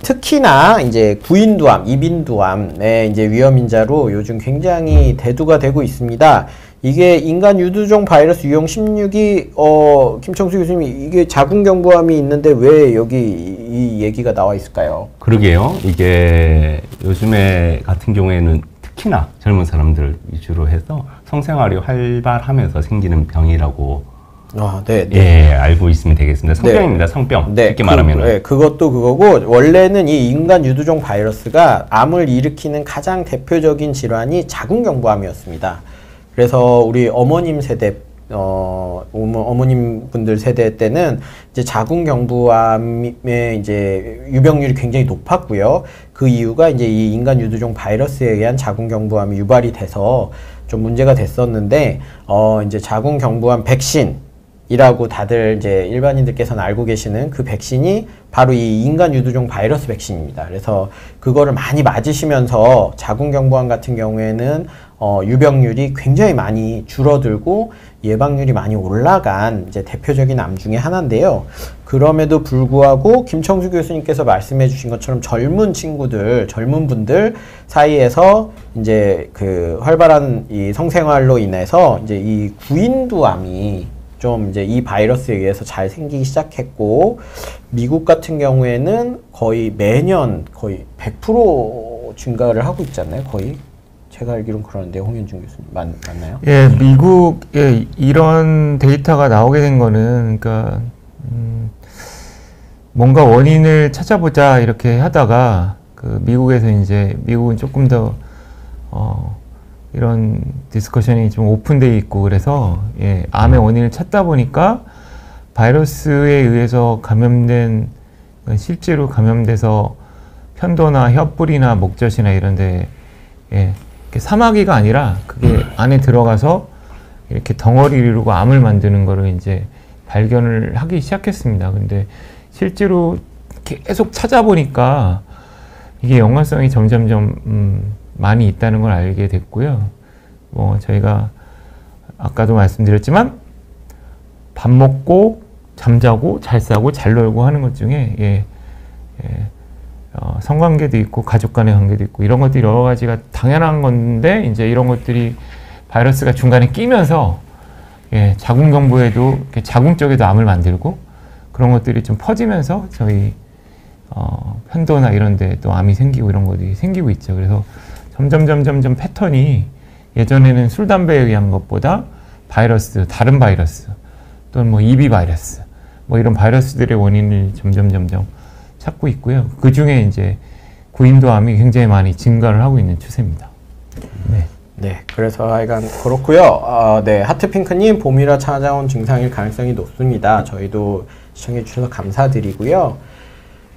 특히나 이제 구인두암, 이빈두암의 이제 위험인자로 요즘 굉장히 대두가 되고 있습니다. 이게 인간 유두종 바이러스 유형 16이 김청수 교수님 이게 자궁경부암이 있는데 왜 여기 이 얘기가 나와 있을까요? 그러게요. 이게 요즘에 같은 경우에는 특히나 젊은 사람들 위주로 해서 성생활이 활발하면서 생기는 병이라고 알고 있으면 되겠습니다. 성병입니다. 성병. 쉽게 말하면. 그것도 그거고 원래는 이 인간 유두종 바이러스가 암을 일으키는 가장 대표적인 질환이 자궁경부암이었습니다. 그래서 우리 어머님 세대 어머님 분들 세대 때는 이제 자궁경부암의 이제 유병률이 굉장히 높았고요. 그 이유가 이제 이 인간 유두종 바이러스에 의한 자궁경부암이 유발이 돼서 좀 문제가 됐었는데, 이제 자궁경부암 백신이라고 다들 이제 일반인들께서는 알고 계시는 그 백신이 바로 이 인간 유두종 바이러스 백신입니다. 그래서 그거를 많이 맞으시면서 자궁경부암 같은 경우에는 유병률이 굉장히 많이 줄어들고 예방률이 많이 올라간 이제 대표적인 암 중에 하나인데요. 그럼에도 불구하고 김청수 교수님께서 말씀해 주신 것처럼 젊은 친구들, 젊은 분들 사이에서 이제 그 활발한 이 성생활로 인해서 이제 이 구인두암이 좀 이제 이 바이러스에 의해서 잘 생기기 시작했고, 미국 같은 경우에는 거의 매년 거의 100% 증가를 하고 있지 않나요? 거의? 제가 알기로는 그러는데 홍현준 교수님 맞나요? 예, 미국에 이런 데이터가 나오게 된 거는 그러니까 뭔가 원인을 찾아보자 이렇게 하다가 그 미국에서 이제 미국은 조금 더 이런 디스커션이 좀 오픈돼 있고 그래서 예, 암의 원인을 찾다 보니까 바이러스에 의해서 감염된 실제로 감염돼서 편도나 혀뿌리나 목젖이나 이런데 예, 사마귀가 아니라 그게 안에 들어가서 이렇게 덩어리를 이루고 암을 만드는 거를 이제 발견을 하기 시작했습니다. 근데 실제로 계속 찾아보니까 이게 연관성이 점점점 많이 있다는 걸 알게 됐고요. 뭐 저희가 아까도 말씀드렸지만 밥 먹고 잠자고 잘 싸고 잘 놀고 하는 것 중에 성관계도 있고 가족 간의 관계도 있고 이런 것들이 여러 가지가 당연한 건데 이제 이런 것들이 바이러스가 중간에 끼면서 자궁경부에도 자궁 쪽에도 암을 만들고 그런 것들이 좀 퍼지면서 저희 편도나 이런 데 또 암이 생기고 이런 것들이 생기고 있죠. 그래서 점점 패턴이 예전에는 술, 담배에 의한 것보다 바이러스, 다른 바이러스 또는 뭐 EB 바이러스 뭐 이런 바이러스들의 원인을 점점 찾고 있고요. 그 중에 이제 구인도암이 굉장히 많이 증가를 하고 있는 추세입니다. 네. 네, 그래서 하여간 그렇고요. 네, 하트핑크님 봄이라 찾아온 증상일 가능성이 높습니다. 저희도 시청해 주셔서 감사드리고요.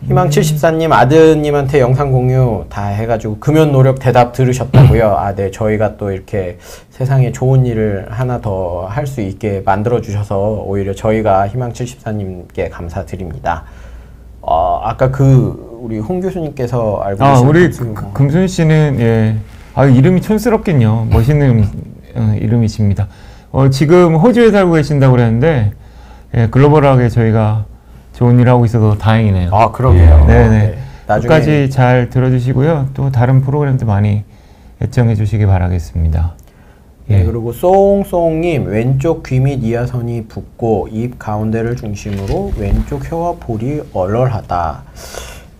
희망74님 아드님한테 영상 공유 다 해가지고 금연 노력 대답 들으셨다고요. 아, 네, 저희가 또 이렇게 세상에 좋은 일을 하나 더 할 수 있게 만들어 주셔서 오히려 저희가 희망74님께 감사드립니다. 아까 우리 홍 교수님께서 알고 계신 우리 금순 씨는 예, 이름이 촌스럽겠요. 멋있는 이름이십니다. 지금 호주에 살고 계신다고 그랬는데 예, 글로벌하게 저희가 좋은 일 하고 있어서 다행이네요. 아, 그러게요. 네네. 네. 끝까지 잘 들어주시고요. 또 다른 프로그램도 많이 애청해 주시기 바라겠습니다. 네, 그리고 송송님 왼쪽 귀 및 이하선이 붓고 입 가운데를 중심으로 왼쪽 혀와 볼이 얼얼하다.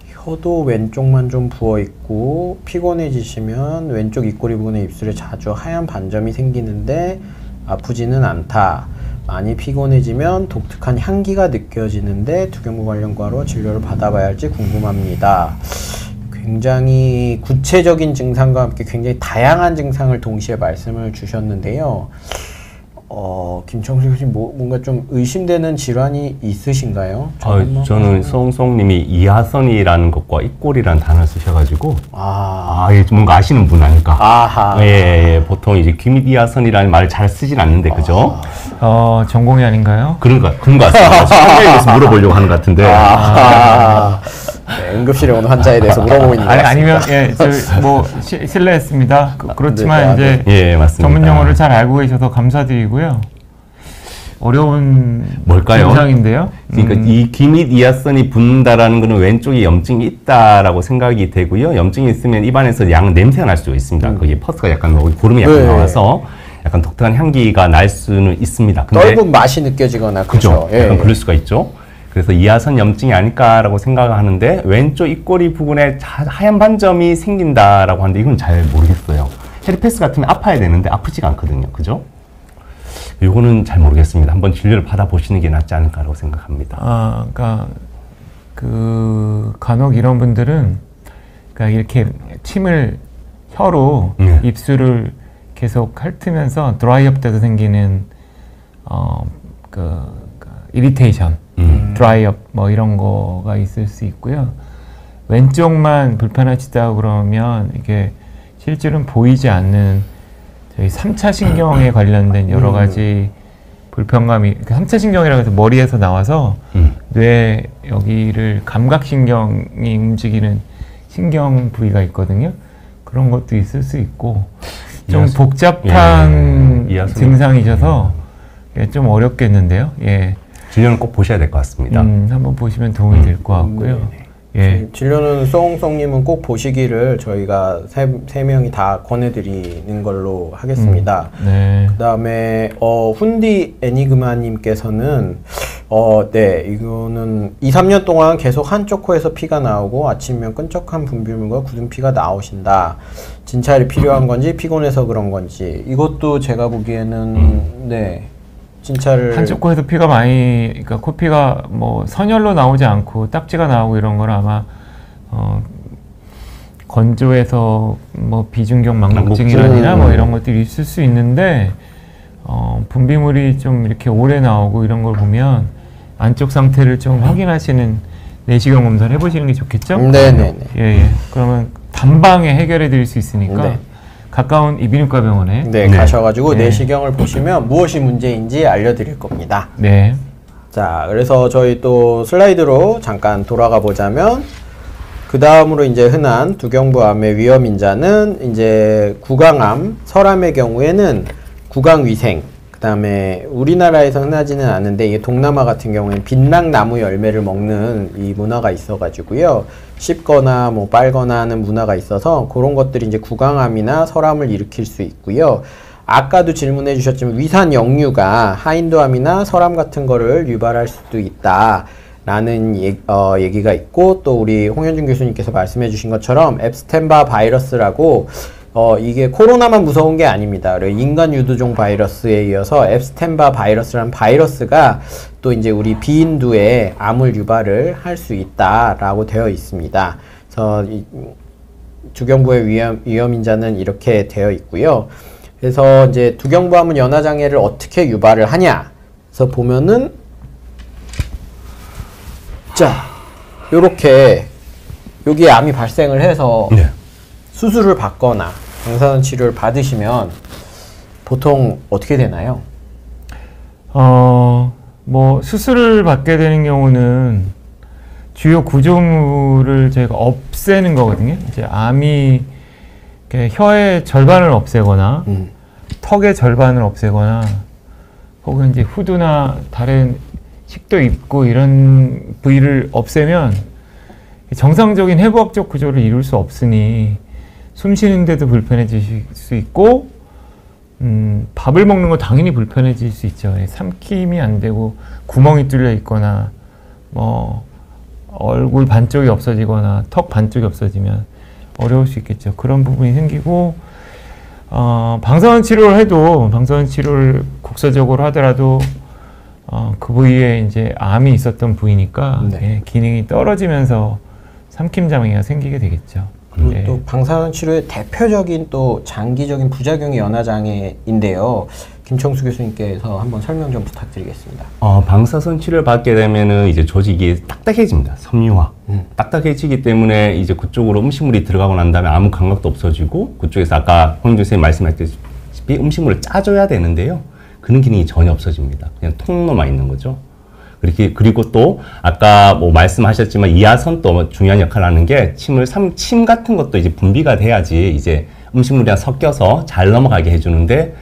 혀도 왼쪽만 좀 부어있고 피곤해지시면 왼쪽 입꼬리 부분에 입술에 자주 하얀 반점이 생기는데 아프지는 않다. 많이 피곤해지면 독특한 향기가 느껴지는데 두경부 관련과로 진료를 받아봐야 할지 궁금합니다. 굉장히 구체적인 증상과 함께 굉장히 다양한 증상을 동시에 말씀을 주셨는데요. 김청수 교수님 뭔가 좀 의심되는 질환이 있으신가요? 저는 송송님이 이하선이라는 것과 입꼬리라는 단어를 쓰셔가지고 뭔가 아시는 분 아닐까. 아하. 예, 보통 이제 귀 및 이하선이라는 말을 잘 쓰진 않는데 그죠? 전공이 아닌가요? 그런 것 같습니다. 환자에 대해서 물어보려고 하는 것 같은데. 네, 응급실에 오는 환자에 대해서 물어보고 있는 것 같습니다. 아니면 실례했습니다. 그렇지만 네, 이제 맞습니다. 전문 용어를 잘 알고 계셔서 감사드리고요. 어려운 뭘까요? 증상인데요. 그러니까 이 귀 및 이하선이 붓는다라는 것은 왼쪽에 염증이 있다라고 생각이 되고요. 염증이 있으면 입안에서 냄새가 날 수가 있습니다. 그게 퍼스가 약간 고름이 약간 나와서 약간 독특한 향기가 날 수는 있습니다. 근데 떫은 맛이 느껴지거나 그죠? 약간 그럴 수가 있죠. 그래서 이하선 염증이 아닐까라고 생각하는데 왼쪽 입꼬리 부분에 하얀 반점이 생긴다라고 하는데 이건 잘 모르겠어요. 헤르페스 같으면 아파야 되는데 아프지가 않거든요. 그죠? 이거는 잘 모르겠습니다. 한번 진료를 받아보시는 게 낫지 않을까라고 생각합니다. 그러니까 간혹 이런 분들은 그러니까 이렇게 침을 혀로 입술을 계속 핥으면서 드라이업 때도 생기는 이리테이션, 드라이업 뭐 이런 거가 있을 수 있고요. 왼쪽만 불편하시다 그러면 이게 실제로는 보이지 않는 저희 3차 신경에 관련된 여러 가지 불편감이 3차 신경이라고 해서 머리에서 나와서 뇌 여기를 감각신경이 움직이는 신경 부위가 있거든요. 그런 것도 있을 수 있고 좀 복잡한 증상이셔서 좀 어렵겠는데요. 예. 진료는 꼭 보셔야 될 것 같습니다. 한번 보시면 도움이 될 것 같고요. 예. 진료는 송송님은 꼭 보시기를 저희가 세 명이 다 권해드리는 걸로 하겠습니다. 네. 그 다음에 훈디 애니그마님께서는 네, 이거는 2, 3년 동안 계속 한쪽 코에서 피가 나오고 아침이면 끈적한 분비물과 굳은 피가 나오신다. 진찰이 필요한 건지 피곤해서 그런 건지 이것도 제가 보기에는 네. 진찰을 한쪽 코에서 피가 많이, 그러니까 코피가 뭐 선열로 나오지 않고 딱지가 나오고 이런 건 아마 건조해서 뭐 비중격 망곡증이라나 뭐 이런 것들이 있을 수 있는데 분비물이 좀 이렇게 오래 나오고 이런 걸 보면 안쪽 상태를 좀 확인하시는 내시경 검사를 해보시는 게 좋겠죠? 네네네. 예. 그러면 단방에 해결해 드릴 수 있으니까. 네. 가까운 이비인후과 병원에 네, 가셔가지고 내시경을 보시면 무엇이 문제인지 알려드릴 겁니다. 네. 자, 그래서 저희 또 슬라이드로 잠깐 돌아가 보자면 그 다음으로 이제 흔한 두경부암의 위험인자는 이제 구강암, 설암의 경우에는 구강위생, 그 다음에 우리나라에서 흔하지는 않은데 이게 동남아 같은 경우에는 빛락나무 열매를 먹는 이 문화가 있어가지고요. 씹거나 뭐 빨거나 하는 문화가 있어서 그런 것들이 이제 구강암이나 설암을 일으킬 수 있고요. 아까도 질문해 주셨지만 위산 역류가 하인도암이나 설암 같은 거를 유발할 수도 있다. 라는 얘기가 있고 또 우리 홍현준 교수님께서 말씀해 주신 것처럼 앱스텐바 바이러스라고 이게 코로나만 무서운 게 아닙니다. 인간 유두종 바이러스에 이어서 앱스텐바 바이러스라는 바이러스가 또 이제 우리 비인두에 암을 유발을 할 수 있다라고 되어 있습니다. 그래서 두경부의 위험인자는 이렇게 되어 있고요. 그래서 이제 두경부암은 연화장애를 어떻게 유발을 하냐? 그래서 보면은 자, 요렇게 여기에 암이 발생을 해서 수술을 받거나 방사선 치료를 받으시면 보통 어떻게 되나요? 뭐 수술을 받게 되는 경우는 주요 구조물을 저희가 없애는 거거든요. 이제 암이 혀의 절반을 없애거나 턱의 절반을 없애거나 혹은 이제 후두나 다른 식도 있고 이런 부위를 없애면 정상적인 해부학적 구조를 이룰 수 없으니 숨 쉬는데도 불편해질 수 있고 밥을 먹는 거 당연히 불편해질 수 있죠. 삼킴이 안 되고 구멍이 뚫려 있거나 뭐 얼굴 반쪽이 없어지거나 턱 반쪽이 없어지면 어려울 수 있겠죠. 그런 부분이 생기고 방사선 치료를 해도 방사선 치료를 국소적으로 하더라도 그 부위에 이제 암이 있었던 부위니까 기능이 떨어지면서 삼킴 장애가 생기게 되겠죠. 그리고 또 방사선 치료의 대표적인 또 장기적인 부작용이 연화장애인데요. 김청수 교수님께서 한번 설명 좀 부탁드리겠습니다. 방사선 치료를 받게 되면은 이제 조직이 딱딱해집니다. 섬유화. 딱딱해지기 때문에 이제 그쪽으로 음식물이 들어가고 난 다음에 아무 감각도 없어지고 그쪽에서 아까 홍준호 선생님 말씀하셨다시피 음식물을 짜줘야 되는데요. 그런 기능이 전혀 없어집니다. 그냥 통로만 있는 거죠. 그리고 또 아까 뭐 말씀하셨지만 이하선도 중요한 역할을 하는 게 침 같은 것도 이제 분비가 돼야지 이제 음식물이랑 섞여서 잘 넘어가게 해주는데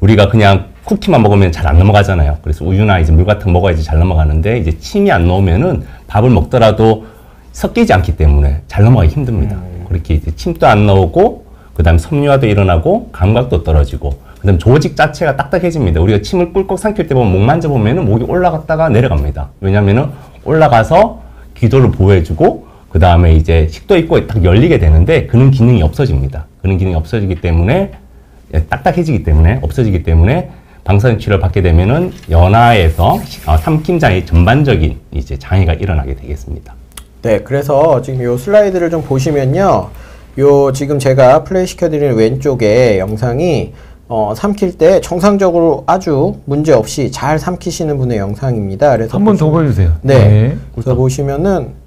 우리가 그냥 쿠키만 먹으면 잘 안 넘어가잖아요. 그래서 우유나 이제 물 같은 거 먹어야지 잘 넘어가는데 이제 침이 안 나오면은 밥을 먹더라도 섞이지 않기 때문에 잘 넘어가기 힘듭니다. 그렇게 이제 침도 안 나오고 그다음에 섬유화도 일어나고 감각도 떨어지고 그다음 조직 자체가 딱딱해집니다. 우리가 침을 꿀꺽 삼킬 때 보면 목 만져보면은 목이 올라갔다가 내려갑니다. 왜냐면은 올라가서 기도를 보호해주고 그 다음에 이제 식도 있고 딱 열리게 되는데 그런 기능이 없어집니다. 그런 기능이 없어지기 때문에 딱딱해지기 때문에 없어지기 때문에 방사선 치료를 받게 되면은 연화에서 삼킴 장애 전반적인 이제 장애가 일어나게 되겠습니다. 네, 그래서 지금 요 슬라이드를 좀 보시면요, 요 지금 제가 플레이 시켜드리는 왼쪽에 영상이 삼킬 때 정상적으로 아주 문제 없이 잘 삼키시는 분의 영상입니다. 그래서 한 번 더 보여주세요. 네. 그래서 보시면은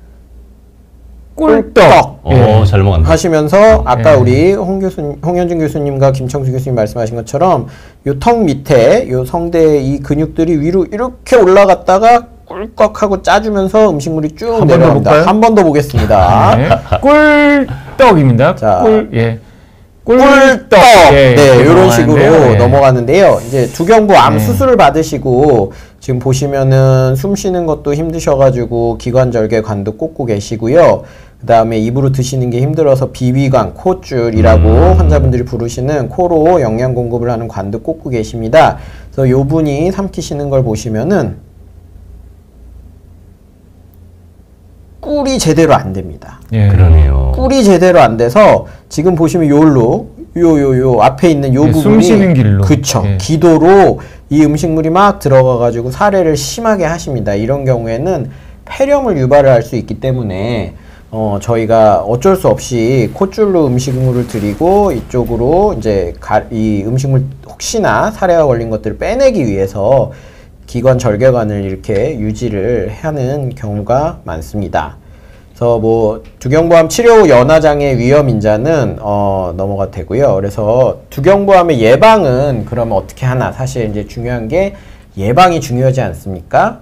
꿀떡. 잘 먹었네. 하시면서 아까 우리 홍현준 교수님과 김청수 교수님 말씀하신 것처럼 요 턱 밑에 요 성대의 이 근육들이 위로 이렇게 올라갔다가 꿀꺽하고 짜주면서 음식물이 쭉 내려갑니다. 한 번 더 보겠습니다. 네. 꿀떡입니다. 자, 꿀떡. 네, 이런 식으로 네. 넘어가는데요. 이제 두경부 암 수술을 받으시고 지금 보시면은 숨 쉬는 것도 힘드셔가지고 기관절개 관도 꽂고 계시고요. 그 다음에 입으로 드시는 게 힘들어서 비위관, 콧줄이라고 환자분들이 부르시는 코로 영양 공급을 하는 관도 꽂고 계십니다. 그래서 요 분이 삼키시는 걸 보시면은 꿀이 제대로 안 됩니다. 그러네요. 꿀이 제대로 안 돼서 지금 보시면 요로 요 앞에 있는 요 부분이 숨 쉬는 길로. 그쵸. 기도로 이 음식물이 막 들어가 가지고 사례를 심하게 하십니다. 이런 경우에는 폐렴을 유발을 할 수 있기 때문에 저희가 어쩔 수 없이 콧줄로 음식물을 드리고 이쪽으로 이제 이 음식물 혹시나 사례가 걸린 것들을 빼내기 위해서 기관 절개관을 이렇게 유지를 하는 경우가 많습니다. 그래서 뭐 두경부암 치료 후 연화장애 위험 인자는 넘어가 되고요. 그래서 두경부암의 예방은 그러면 어떻게 하나? 사실 이제 중요한 게 예방이 중요하지 않습니까?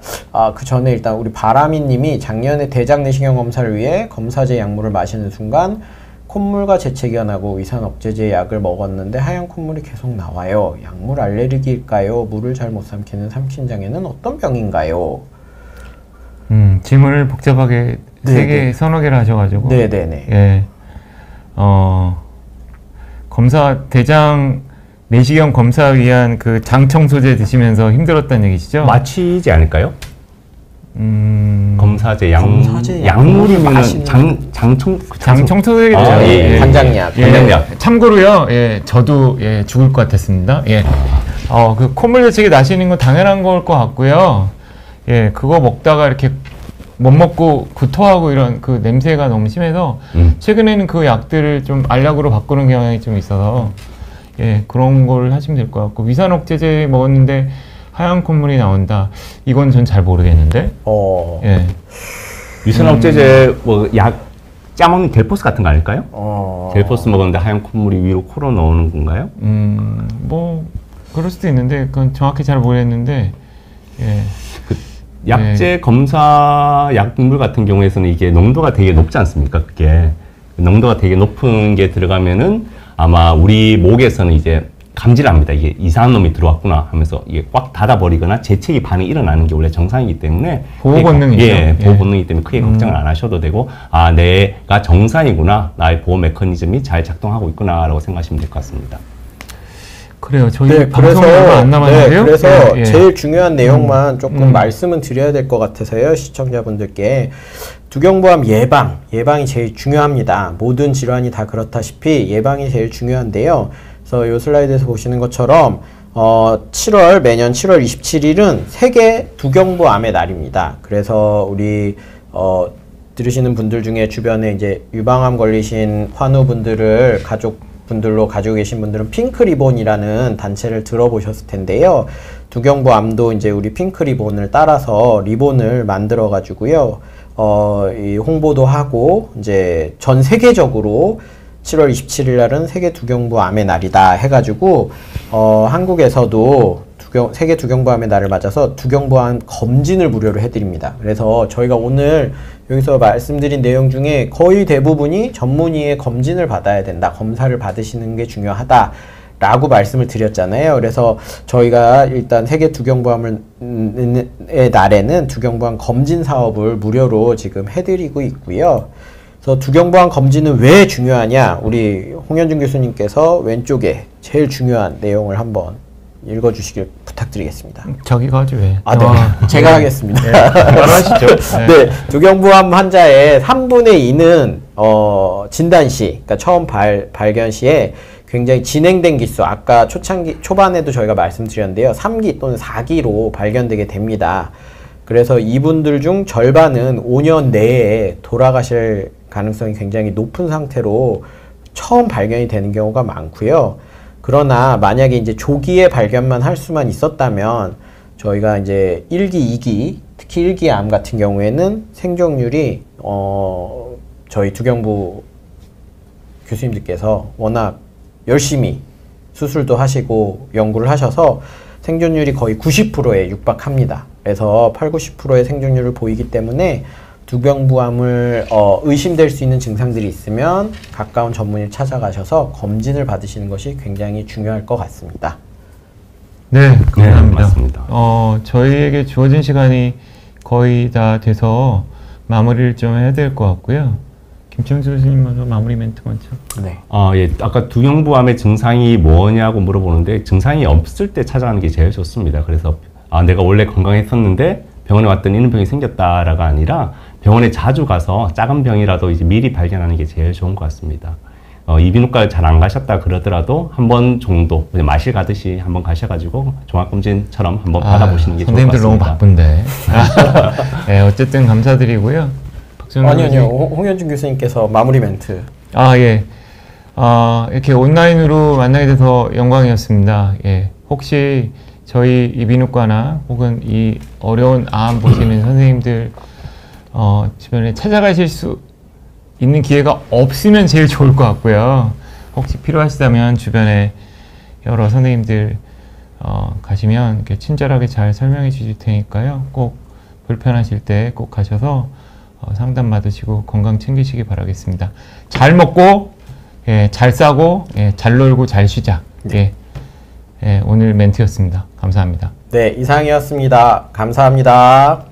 그 전에 일단 우리 바라미님이 작년에 대장 내시경 검사를 위해 검사제 약물을 마시는 순간 콧물과 재채기가 나고 위산 억제제 약을 먹었는데 하얀 콧물이 계속 나와요. 약물 알레르기일까요? 물을 잘 못 삼키는 삼킨장애는 어떤 병인가요? 질문을 복잡하게 세 개, 서너 개를 하셔가지고. 네네네. 예. 검사, 대장 내시경 검사 위한 그 장청소제 드시면서 힘들었다는 얘기시죠? 마취지 않을까요? 검사제 약물이면은 장청소제겠죠. 관장약. 관장약. 참고로요, 저도 죽을 것 같았습니다. 그 콧물 재채기 나시는 건 당연한 걸 것 같고요. 그거 먹다가 이렇게 못 먹고 구토하고 이런 그 냄새가 너무 심해서 최근에는 그 약들을 좀 알약으로 바꾸는 경향이 좀 있어서 그런 걸 하시면 될 것 같고, 위산 억제제 먹었는데 하얀 콧물이 나온다. 이건 전 잘 모르겠는데. 위산 억제제 뭐 약 짜먹는 델포스 같은 거 아닐까요? 델포스 먹었는데 하얀 콧물이 위로 코로 나오는 건가요? 뭐 그럴 수도 있는데 그건 정확히 잘 모르겠는데. 약제 검사 약물 같은 경우에서는 이게 농도가 되게 높지 않습니까? 그게 농도가 되게 높은 게 들어가면은 아마 우리 목에서는 이제 감지를 합니다. 이게 이상한 놈이 들어왔구나 하면서 이게 꽉 닫아버리거나 재채기 반응이 일어나는 게 원래 정상이기 때문에 보호 본능이죠. 보호 본능이기 때문에 크게 걱정을 안 하셔도 되고, 내가 정상이구나, 나의 보호 메커니즘이 잘 작동하고 있구나라고 생각하시면 될 것 같습니다. 그래요. 저희 방송 얼마 안 남았는데요. 그래서 제일 중요한 내용만 조금 말씀은 드려야 될 것 같아서요. 시청자분들께. 두경부암 예방이 제일 중요합니다. 모든 질환이 다 그렇다시피 예방이 제일 중요한데요. 그래서 이 슬라이드에서 보시는 것처럼 매년 7월 27일은 세계 두경부암의 날입니다. 그래서 우리 들으시는 분들 중에 주변에 이제 유방암 걸리신 환우분들을 가족분들로 가지고 계신 분들은 핑크리본이라는 단체를 들어보셨을 텐데요. 두경부암도 이제 우리 핑크리본을 따라서 리본을 만들어 가지고요. 이 홍보도 하고 이제 전 세계적으로 7월 27일 날은 세계 두경부암의 날이다 해가지고 한국에서도 세계 두경부암의 날을 맞아서 두경부암 검진을 무료로 해드립니다. 그래서 저희가 오늘 여기서 말씀드린 내용 중에 거의 대부분이 전문의의 검진을 받아야 된다, 검사를 받으시는 게 중요하다 라고 말씀을 드렸잖아요. 그래서 저희가 일단 세계 두경부암의 날에는 두경부암 검진 사업을 무료로 지금 해드리고 있고요. 그래서 두경부암 검진은 왜 중요하냐, 우리 홍현준 교수님께서 왼쪽에 제일 중요한 내용을 한번 읽어주시길 부탁드리겠습니다. 자기가 하지 왜? 네. 제가 하겠습니다. 하시죠. 네, 두경부암 환자의 3분의 2는 진단 시, 그러니까 처음 발견 시에 굉장히 진행된 기수, 아까 초반에도 저희가 말씀드렸는데요. 3기 또는 4기로 발견되게 됩니다. 그래서 이분들 중 절반은 5년 내에 돌아가실 가능성이 굉장히 높은 상태로 처음 발견이 되는 경우가 많고요. 그러나 만약에 이제 조기에 발견만 할 수만 있었다면 저희가 이제 1기, 2기, 특히 1기 암 같은 경우에는 생존율이 저희 두경부 교수님들께서 워낙 열심히 수술도 하시고 연구를 하셔서 생존율이 거의 90%에 육박합니다. 그래서 8, 90%의 생존율을 보이기 때문에 두경부암을 의심될 수 있는 증상들이 있으면 가까운 전문의를 찾아가셔서 검진을 받으시는 것이 굉장히 중요할 것 같습니다. 네, 감사합니다. 맞습니다. 저희에게 주어진 시간이 거의 다 돼서 마무리를 좀 해야 될 것 같고요. 김창수 교수님 먼저 마무리 멘트 먼저. 네. 예. 아까 두경부암의 증상이 뭐냐고 물어보는데 증상이 없을 때 찾아가는 게 제일 좋습니다. 그래서 내가 원래 건강했었는데 병원에 왔더니 이런 병이 생겼다라가 아니라 병원에 자주 가서 작은 병이라도 이제 미리 발견하는 게 제일 좋은 것 같습니다. 이비인후과를 잘 안 가셨다 그러더라도 한 번 정도 그냥 마실 가듯이 한번 가셔가지고 종합검진처럼 한번 받아보시는 게 좋을 것 선생님들 너무 같습니다. 바쁜데. 네, 어쨌든 감사드리고요. 아니요. 홍현준 교수님께서 마무리 멘트. 예. 이렇게 온라인으로 만나게 돼서 영광이었습니다. 예. 혹시 저희 이비인후과나 혹은 이 어려운 암 보시는 선생님들 주변에 찾아가실 수 있는 기회가 없으면 제일 좋을 것 같고요. 혹시 필요하시다면 주변에 여러 선생님들 가시면 이렇게 친절하게 잘 설명해 주실 테니까요. 꼭 불편하실 때 꼭 가셔서 상담 받으시고 건강 챙기시기 바라겠습니다. 잘 먹고 잘 싸고 잘 놀고 잘 쉬자. 오늘 멘트였습니다. 감사합니다. 네, 이상이었습니다. 감사합니다.